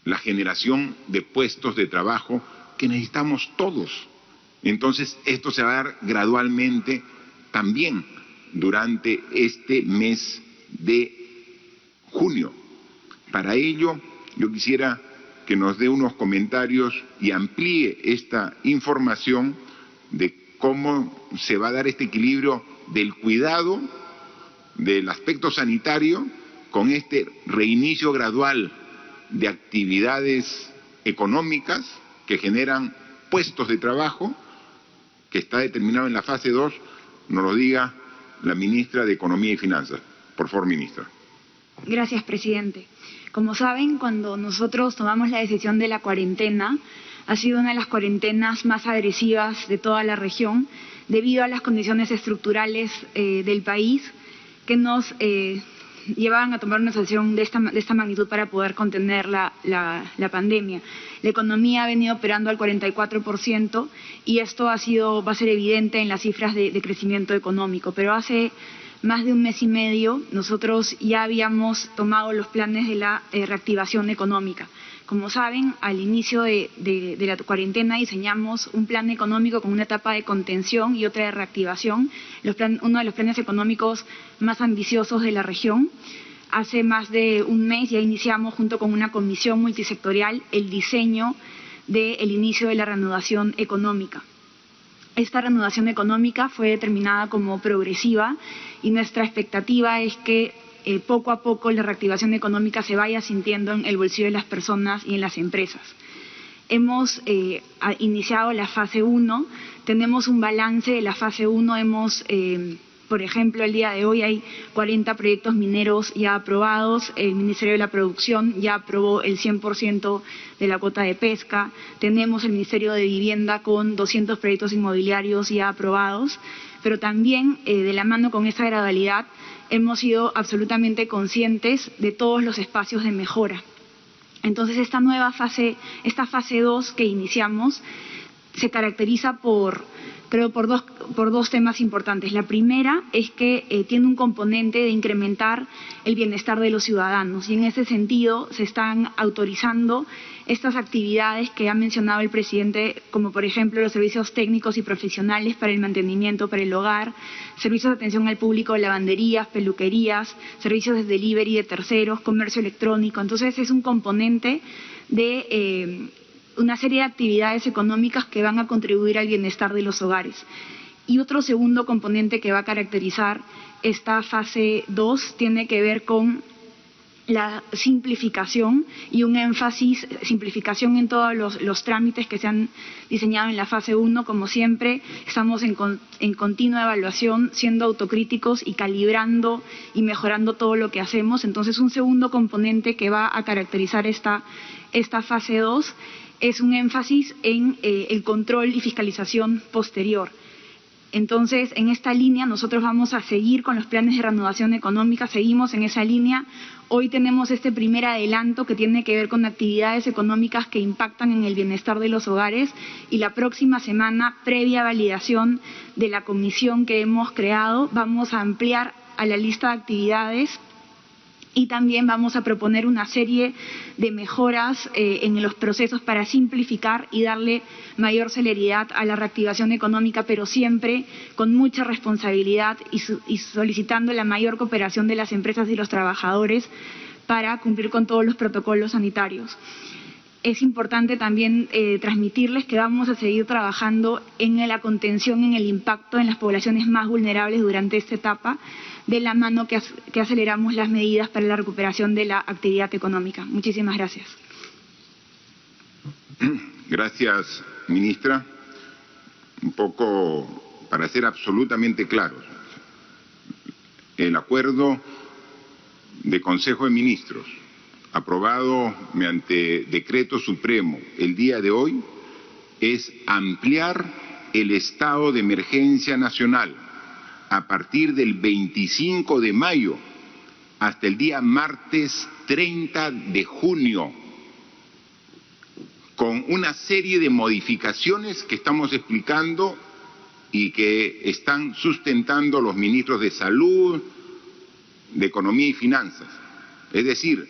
la generación de puestos de trabajo que necesitamos todos. Entonces, esto se va a dar gradualmente también durante este mes de junio. Para ello, yo quisiera que nos dé unos comentarios y amplíe esta información de cómo se va a dar este equilibrio del cuidado del aspecto sanitario con este reinicio gradual de actividades económicas que generan puestos de trabajo, que está determinado en la fase 2, nos lo diga la ministra de Economía y Finanzas. Por favor, ministra. Gracias, presidente. Como saben, cuando nosotros tomamos la decisión de la cuarentena, ha sido una de las cuarentenas más agresivas de toda la región, debido a las condiciones estructurales del país que nos llevaban a tomar una decisión de esta magnitud para poder contener la pandemia. La economía ha venido operando al 44% y esto va a ser evidente en las cifras de crecimiento económico. Pero hace más de un mes y medio nosotros ya habíamos tomado los planes de la reactivación económica. Como saben, al inicio de la cuarentena diseñamos un plan económico con una etapa de contención y otra de reactivación, uno de los planes económicos más ambiciosos de la región. Hace más de un mes ya iniciamos, junto con una comisión multisectorial, el diseño del inicio de la reanudación económica. Esta reanudación económica fue determinada como progresiva y nuestra expectativa es que poco a poco la reactivación económica se vaya sintiendo en el bolsillo de las personas y en las empresas. Hemos iniciado la fase 1, tenemos un balance de la fase 1, por ejemplo, el día de hoy hay 40 proyectos mineros ya aprobados, el Ministerio de la Producción ya aprobó el 100% de la cuota de pesca, tenemos el Ministerio de Vivienda con 200 proyectos inmobiliarios ya aprobados, pero también de la mano con esa gradualidad hemos sido absolutamente conscientes de todos los espacios de mejora. Entonces esta fase 2 que iniciamos se caracteriza por dos temas importantes. La primera es que tiene un componente de incrementar el bienestar de los ciudadanos y en ese sentido se están autorizando estas actividades que ha mencionado el presidente, como por ejemplo los servicios técnicos y profesionales para el mantenimiento, para el hogar, servicios de atención al público, lavanderías, peluquerías, servicios de delivery de terceros, comercio electrónico. Entonces es un componente de una serie de actividades económicas que van a contribuir al bienestar de los hogares. Y otro segundo componente que va a caracterizar esta fase 2 tiene que ver con la simplificación y un énfasis, simplificación en todos los trámites que se han diseñado en la fase 1. Como siempre, estamos en continua evaluación, siendo autocríticos y calibrando y mejorando todo lo que hacemos. Entonces, un segundo componente que va a caracterizar esta fase 2 es un énfasis en el control y fiscalización posterior. Entonces, en esta línea nosotros vamos a seguir con los planes de reanudación económica, seguimos en esa línea. Hoy tenemos este primer adelanto que tiene que ver con actividades económicas que impactan en el bienestar de los hogares y la próxima semana, previa validación de la comisión que hemos creado, vamos a ampliar a la lista de actividades y también vamos a proponer una serie de mejoras en los procesos para simplificar y darle mayor celeridad a la reactivación económica, pero siempre con mucha responsabilidad y solicitando la mayor cooperación de las empresas y los trabajadores para cumplir con todos los protocolos sanitarios. Es importante también transmitirles que vamos a seguir trabajando en la contención, en el impacto en las poblaciones más vulnerables durante esta etapa, de la mano que aceleramos las medidas para la recuperación de la actividad económica. Muchísimas gracias. Gracias, ministra. Un poco para ser absolutamente claros, el acuerdo de Consejo de Ministros aprobado mediante decreto supremo el día de hoy es ampliar el estado de emergencia nacional a partir del 25 de mayo hasta el día martes 30 de junio, con una serie de modificaciones que estamos explicando y que están sustentando los ministros de Salud, de Economía y Finanzas. Es decir,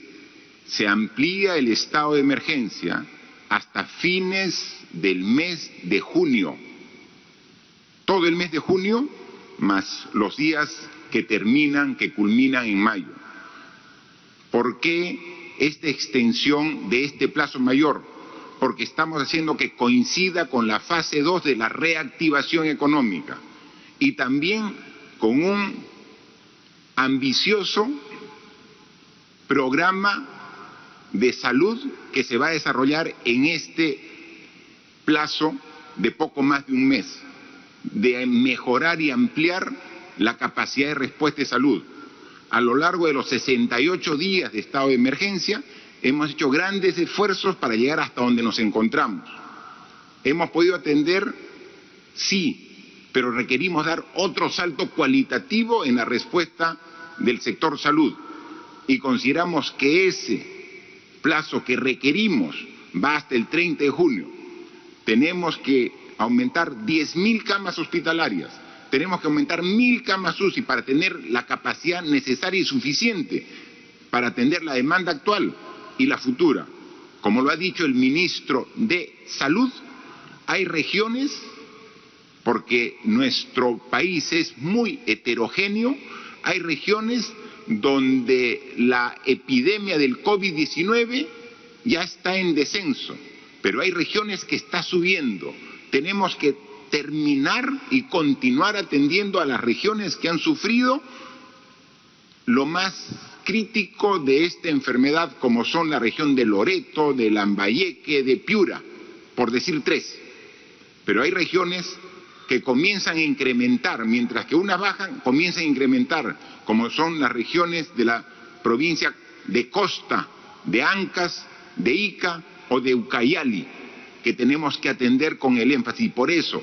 se amplía el estado de emergencia hasta fines del mes de junio. Todo el mes de junio, más los días que culminan en mayo. ¿Por qué esta extensión de este plazo mayor? Porque estamos haciendo que coincida con la fase 2 de la reactivación económica y también con un ambicioso programa de salud que se va a desarrollar en este plazo de poco más de un mes, de mejorar y ampliar la capacidad de respuesta de salud. A lo largo de los 68 días de estado de emergencia, hemos hecho grandes esfuerzos para llegar hasta donde nos encontramos. ¿Hemos podido atender? Sí, pero requerimos dar otro salto cualitativo en la respuesta del sector salud. Y consideramos que ese plazo que requerimos va hasta el 30 de junio. Tenemos que aumentar 10.000 camas hospitalarias. Tenemos que aumentar 1.000 camas UCI para tener la capacidad necesaria y suficiente para atender la demanda actual y la futura. Como lo ha dicho el ministro de Salud, hay regiones, porque nuestro país es muy heterogéneo, hay regiones donde la epidemia del COVID-19 ya está en descenso, pero hay regiones que está subiendo. Tenemos que terminar y continuar atendiendo a las regiones que han sufrido lo más crítico de esta enfermedad, como son la región de Loreto, de Lambayeque, de Piura, por decir 3. Pero hay regiones que comienzan a incrementar, mientras que unas bajan, comienzan a incrementar, como son las regiones de la provincia de Costa, de Ancash, de Ica o de Ucayali, que tenemos que atender con el énfasis. Y por eso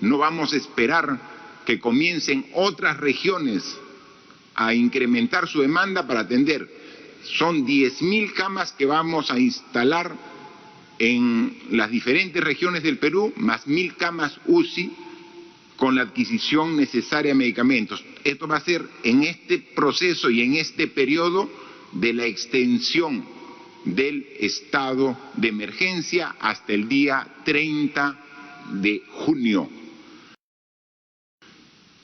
no vamos a esperar que comiencen otras regiones a incrementar su demanda para atender. Son 10.000 camas que vamos a instalar en las diferentes regiones del Perú, más 1.000 camas UCI, con la adquisición necesaria de medicamentos. Esto va a ser en este proceso y en este periodo de la extensión del estado de emergencia hasta el día 30 de junio.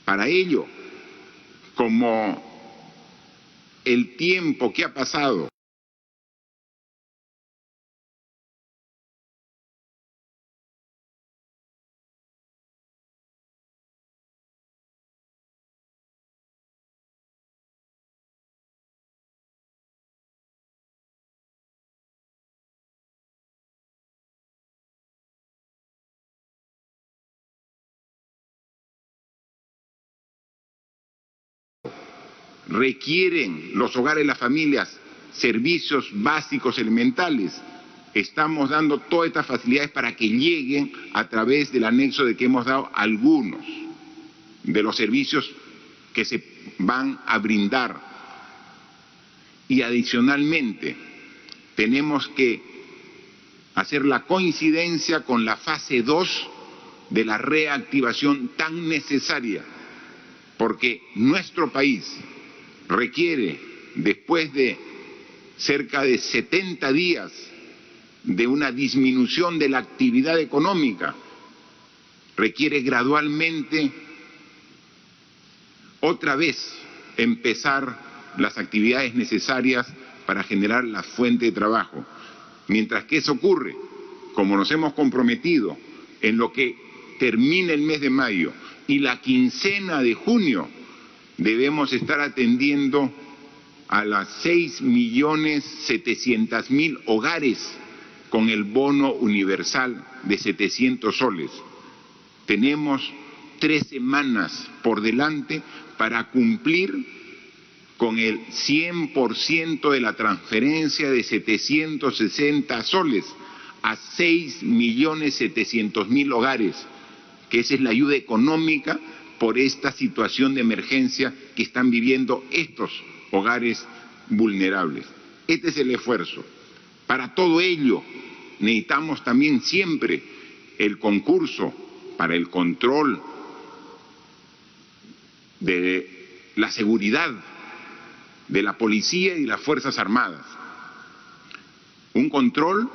Para ello, como el tiempo que ha pasado requieren los hogares y las familias servicios básicos elementales, estamos dando todas estas facilidades para que lleguen a través del anexo de que hemos dado algunos de los servicios que se van a brindar. Y adicionalmente tenemos que hacer la coincidencia con la fase 2 de la reactivación tan necesaria, porque nuestro país requiere, después de cerca de 70 días de una disminución de la actividad económica, requiere gradualmente otra vez empezar las actividades necesarias para generar la fuente de trabajo. Mientras que eso ocurre, como nos hemos comprometido en lo que termina el mes de mayo y la quincena de junio, debemos estar atendiendo a las 6.700.000 hogares con el bono universal de 700 soles. Tenemos 3 semanas por delante para cumplir con el 100% de la transferencia de 760 soles a 6.700.000 hogares, que esa es la ayuda económica por esta situación de emergencia que están viviendo estos hogares vulnerables. Este es el esfuerzo. Para todo ello necesitamos también siempre el concurso para el control de la seguridad de la policía y las Fuerzas Armadas. Un control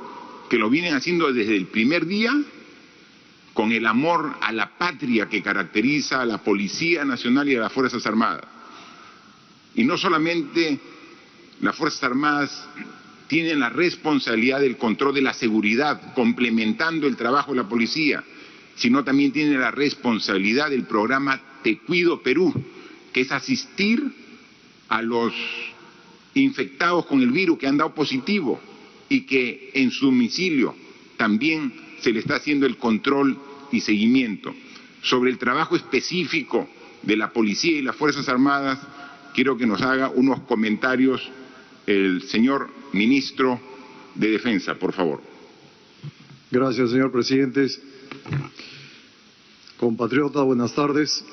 que lo vienen haciendo desde el primer día, con el amor a la patria que caracteriza a la Policía Nacional y a las Fuerzas Armadas. Y no solamente las Fuerzas Armadas tienen la responsabilidad del control de la seguridad, complementando el trabajo de la policía, sino también tienen la responsabilidad del programa Te Cuido Perú, que es asistir a los infectados con el virus que han dado positivo y que en su domicilio también se le está haciendo el control y seguimiento. Sobre el trabajo específico de la policía y las Fuerzas Armadas, quiero que nos haga unos comentarios el señor ministro de Defensa, por favor. Gracias, señor presidente. Compatriotas, buenas tardes.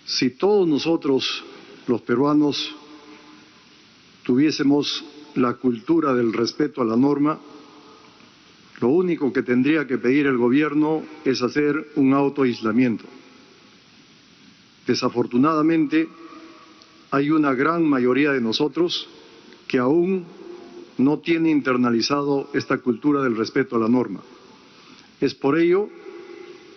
Si todos nosotros, los peruanos, tuviésemos la cultura del respeto a la norma, lo único que tendría que pedir el gobierno es hacer un autoaislamiento. Desafortunadamente, hay una gran mayoría de nosotros que aún no tiene internalizado esta cultura del respeto a la norma. Es por ello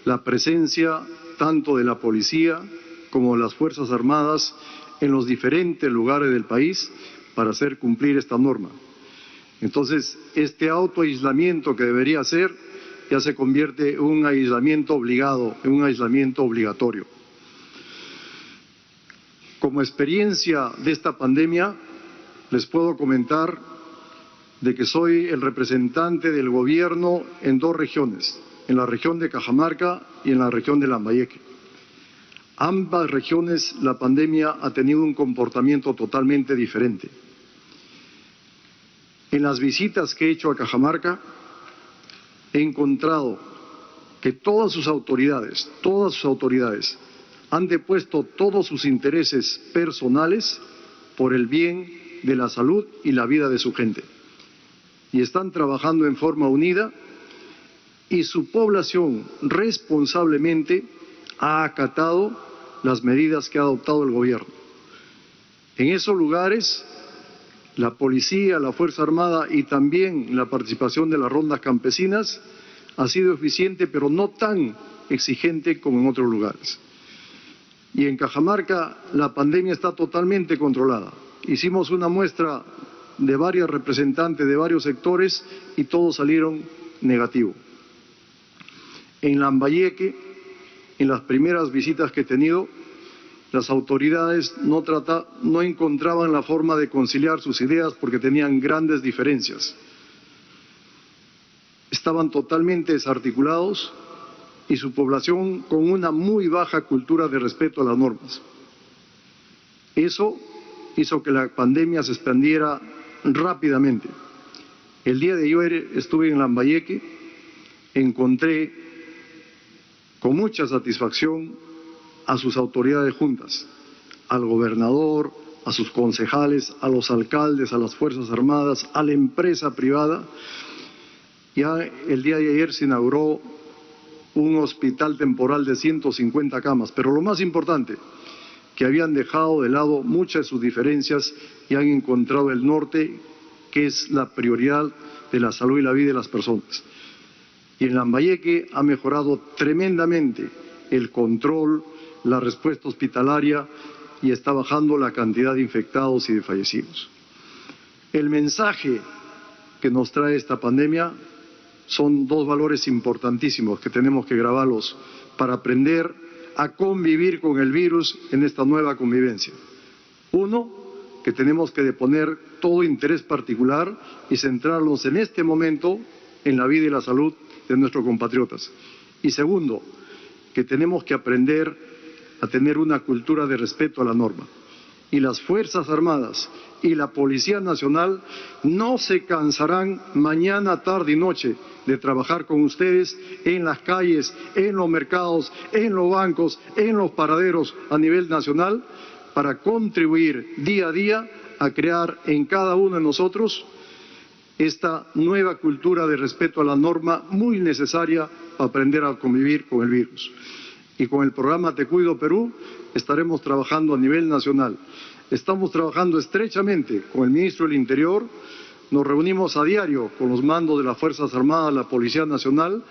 la presencia tanto de la policía como de las Fuerzas Armadas en los diferentes lugares del país para hacer cumplir esta norma. Entonces, este autoaislamiento que debería ser ya se convierte en un aislamiento obligado, en un aislamiento obligatorio. Como experiencia de esta pandemia, les puedo comentar de que soy el representante del gobierno en dos regiones, en la región de Cajamarca y en la región de Lambayeque. Ambas regiones la pandemia ha tenido un comportamiento totalmente diferente. En las visitas que he hecho a Cajamarca, he encontrado que todas sus autoridades han depuesto todos sus intereses personales por el bien de la salud y la vida de su gente. Y están trabajando en forma unida y su población responsablemente ha acatado las medidas que ha adoptado el gobierno. En esos lugares, la policía, la Fuerza Armada y también la participación de las rondas campesinas ha sido eficiente, pero no tan exigente como en otros lugares. Y en Cajamarca la pandemia está totalmente controlada. Hicimos una muestra de varios representantes de varios sectores y todos salieron negativos. En Lambayeque, en las primeras visitas que he tenido, las autoridades no encontraban la forma de conciliar sus ideas porque tenían grandes diferencias. Estaban totalmente desarticulados y su población con una muy baja cultura de respeto a las normas. Eso hizo que la pandemia se expandiera rápidamente. El día de ayer estuve en Lambayeque, encontré con mucha satisfacción a sus autoridades juntas, al gobernador, a sus concejales, a los alcaldes, a las Fuerzas Armadas, a la empresa privada. Ya el día de ayer se inauguró un hospital temporal de 150 camas, pero lo más importante, que habían dejado de lado muchas de sus diferencias y han encontrado el norte, que es la prioridad de la salud y la vida de las personas. Y en Lambayeque ha mejorado tremendamente el control, la respuesta hospitalaria y está bajando la cantidad de infectados y de fallecidos. El mensaje que nos trae esta pandemia son dos valores importantísimos que tenemos que grabarlos para aprender a convivir con el virus en esta nueva convivencia. Uno, que tenemos que deponer todo interés particular y centrarnos en este momento en la vida y la salud de nuestros compatriotas. Y segundo, que tenemos que aprender a tener una cultura de respeto a la norma. Y las Fuerzas Armadas y la Policía Nacional no se cansarán mañana, tarde y noche de trabajar con ustedes en las calles, en los mercados, en los bancos, en los paraderos a nivel nacional para contribuir día a día a crear en cada uno de nosotros esta nueva cultura de respeto a la norma muy necesaria para aprender a convivir con el virus. Y con el programa Te Cuido Perú estaremos trabajando a nivel nacional. Estamos trabajando estrechamente con el ministro del Interior, nos reunimos a diario con los mandos de las Fuerzas Armadas, la Policía Nacional,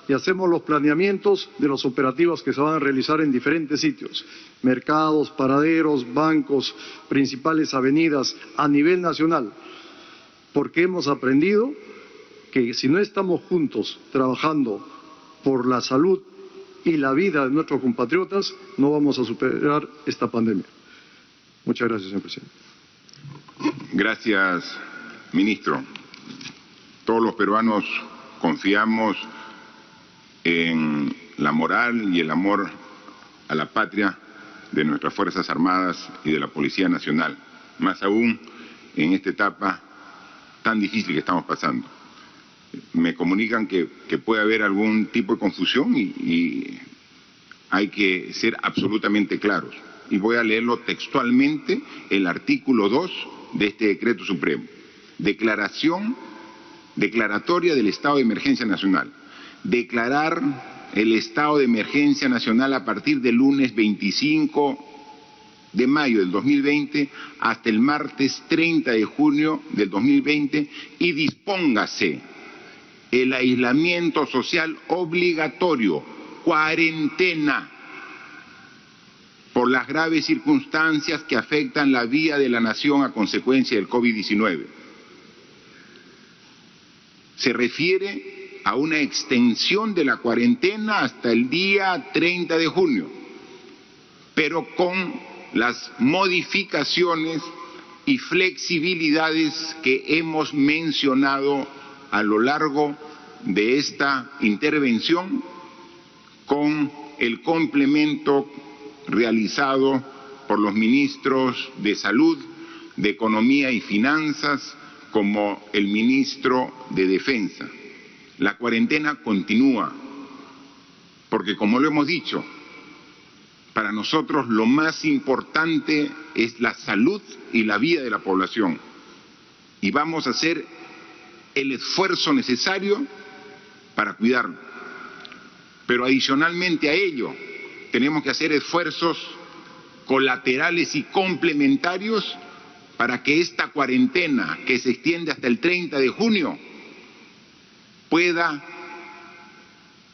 y hacemos los planeamientos de los operativos que se van a realizar en diferentes sitios, mercados, paraderos, bancos, principales avenidas a nivel nacional, porque hemos aprendido que si no estamos juntos trabajando por la salud y la vida de nuestros compatriotas, no vamos a superar esta pandemia. Muchas gracias, señor presidente. Gracias, ministro. Todos los peruanos confiamos en la moral y el amor a la patria de nuestras Fuerzas Armadas y de la Policía Nacional, más aún en esta etapa tan difícil que estamos pasando. Me comunican que puede haber algún tipo de confusión y hay que ser absolutamente claros. Y voy a leerlo textualmente, el artículo 2 de este decreto supremo. Declaratoria del estado de emergencia nacional. Declarar el estado de emergencia nacional a partir del lunes 25 de mayo del 2020 hasta el martes 30 de junio del 2020 y dispóngase el aislamiento social obligatorio, cuarentena, por las graves circunstancias que afectan la vida de la nación a consecuencia del COVID-19. Se refiere a una extensión de la cuarentena hasta el día 30 de junio, pero con las modificaciones y flexibilidades que hemos mencionado a lo largo de esta intervención, con el complemento realizado por los ministros de Salud, de Economía y Finanzas, como el ministro de Defensa. La cuarentena continúa, porque como lo hemos dicho, para nosotros lo más importante es la salud y la vida de la población. Y vamos a hacer el esfuerzo necesario para cuidarlo. Pero adicionalmente a ello, tenemos que hacer esfuerzos colaterales y complementarios para que esta cuarentena, que se extiende hasta el 30 de junio, pueda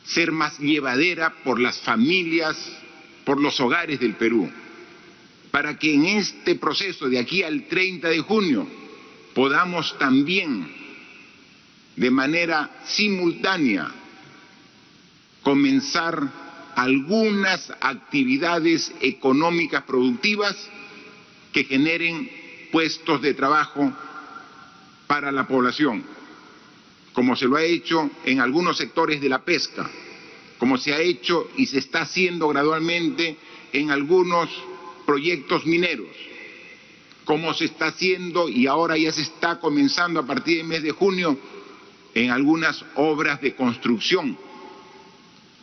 ser más llevadera por las familias, por los hogares del Perú, para que en este proceso de aquí al 30 de junio podamos también de manera simultánea comenzar algunas actividades económicas productivas que generen puestos de trabajo para la población, como se lo ha hecho en algunos sectores de la pesca, como se ha hecho y se está haciendo gradualmente en algunos proyectos mineros, como se está haciendo y ahora ya se está comenzando a partir del mes de junio en algunas obras de construcción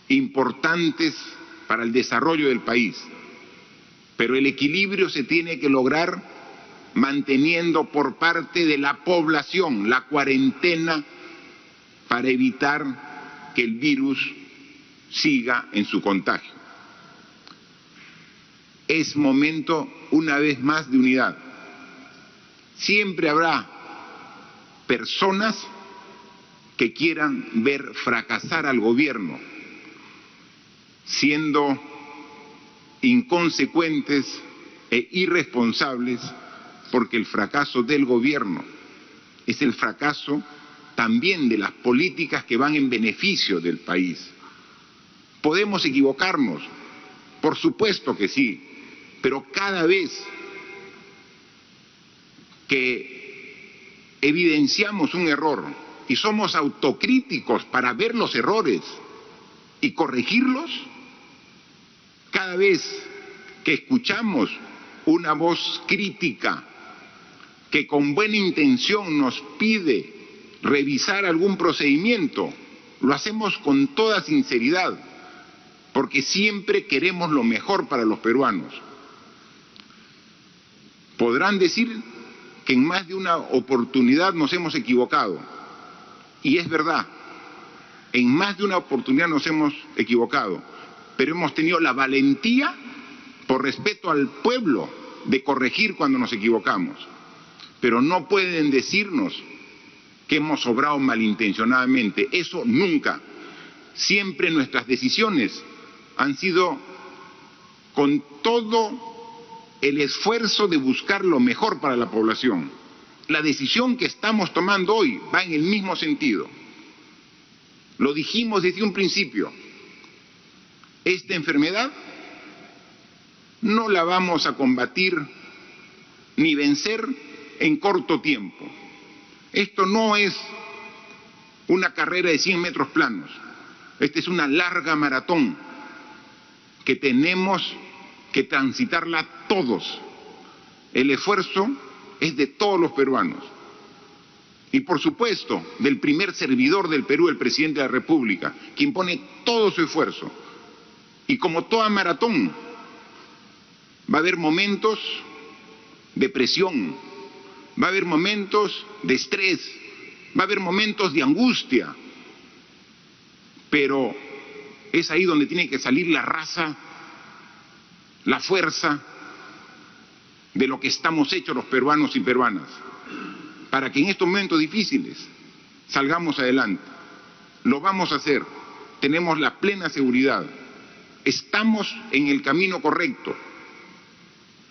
importantes para el desarrollo del país. Pero el equilibrio se tiene que lograr manteniendo por parte de la población la cuarentena para evitar que el virus siga en su contagio. Es momento, una vez más, de unidad. Siempre habrá personas que quieran ver fracasar al gobierno, siendo inconsecuentes e irresponsables, porque el fracaso del gobierno es el fracaso también de las políticas que van en beneficio del país. Podemos equivocarnos, por supuesto que sí, pero cada vez que evidenciamos un error y somos autocríticos para ver los errores y corregirlos, cada vez que escuchamos una voz crítica que con buena intención nos pide revisar algún procedimiento, lo hacemos con toda sinceridad, porque siempre queremos lo mejor para los peruanos. Podrán decir que en más de una oportunidad nos hemos equivocado. Y es verdad, en más de una oportunidad nos hemos equivocado, pero hemos tenido la valentía, por respeto al pueblo, de corregir cuando nos equivocamos. Pero no pueden decirnos que hemos obrado malintencionadamente. Eso nunca. Siempre nuestras decisiones han sido con todo el esfuerzo de buscar lo mejor para la población. La decisión que estamos tomando hoy va en el mismo sentido. Lo dijimos desde un principio. Esta enfermedad no la vamos a combatir ni vencer en corto tiempo. Esto no es una carrera de 100 metros planos. Esta es una larga maratón que tenemos que transitarla todos. El esfuerzo es de todos los peruanos. Y por supuesto, del primer servidor del Perú, el presidente de la República, quien pone todo su esfuerzo. Y como toda maratón, va a haber momentos de presión, va a haber momentos de estrés, va a haber momentos de angustia, pero es ahí donde tiene que salir la raza, la fuerza de lo que estamos hechos los peruanos y peruanas, para que en estos momentos difíciles salgamos adelante. Lo vamos a hacer, tenemos la plena seguridad, estamos en el camino correcto.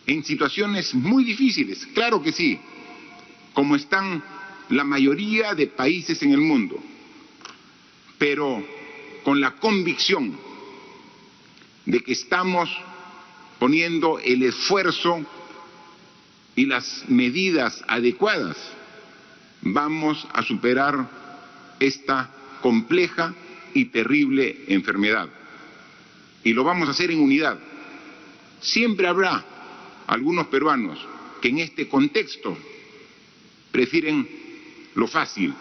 En situaciones muy difíciles, claro que sí, como están la mayoría de países en el mundo, pero con la convicción de que estamos poniendo el esfuerzo y las medidas adecuadas, vamos a superar esta compleja y terrible enfermedad. Y lo vamos a hacer en unidad. Siempre habrá algunos peruanos que en este contexto prefieren lo fácil,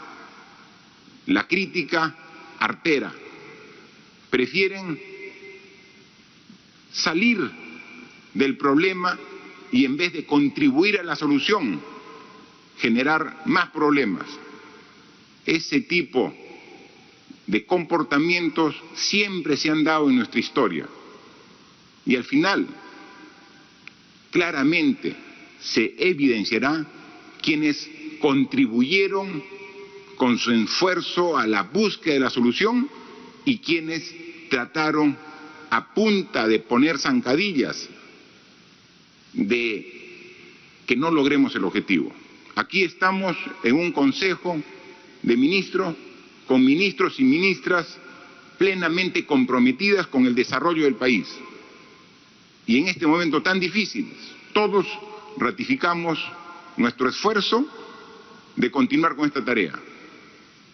la crítica artera, prefieren salir del problema y en vez de contribuir a la solución, generar más problemas. Ese tipo de comportamientos siempre se han dado en nuestra historia y al final claramente se evidenciará quienes contribuyeron con su esfuerzo a la búsqueda de la solución y quienes trataron a punta de poner zancadillas de que no logremos el objetivo. Aquí estamos en un consejo de ministros, con ministros y ministras plenamente comprometidas con el desarrollo del país. Y en este momento tan difícil, todos ratificamos nuestro esfuerzo de continuar con esta tarea,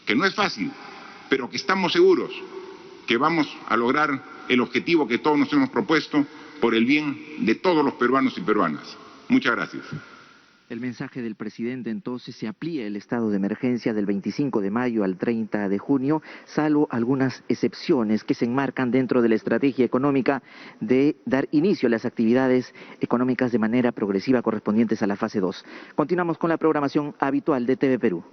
que no es fácil, pero que estamos seguros que vamos a lograr el objetivo que todos nos hemos propuesto por el bien de todos los peruanos y peruanas. Muchas gracias. El mensaje del presidente entonces: se amplía el estado de emergencia del 25 de mayo al 30 de junio, salvo algunas excepciones que se enmarcan dentro de la estrategia económica de dar inicio a las actividades económicas de manera progresiva correspondientes a la fase 2. Continuamos con la programación habitual de TV Perú.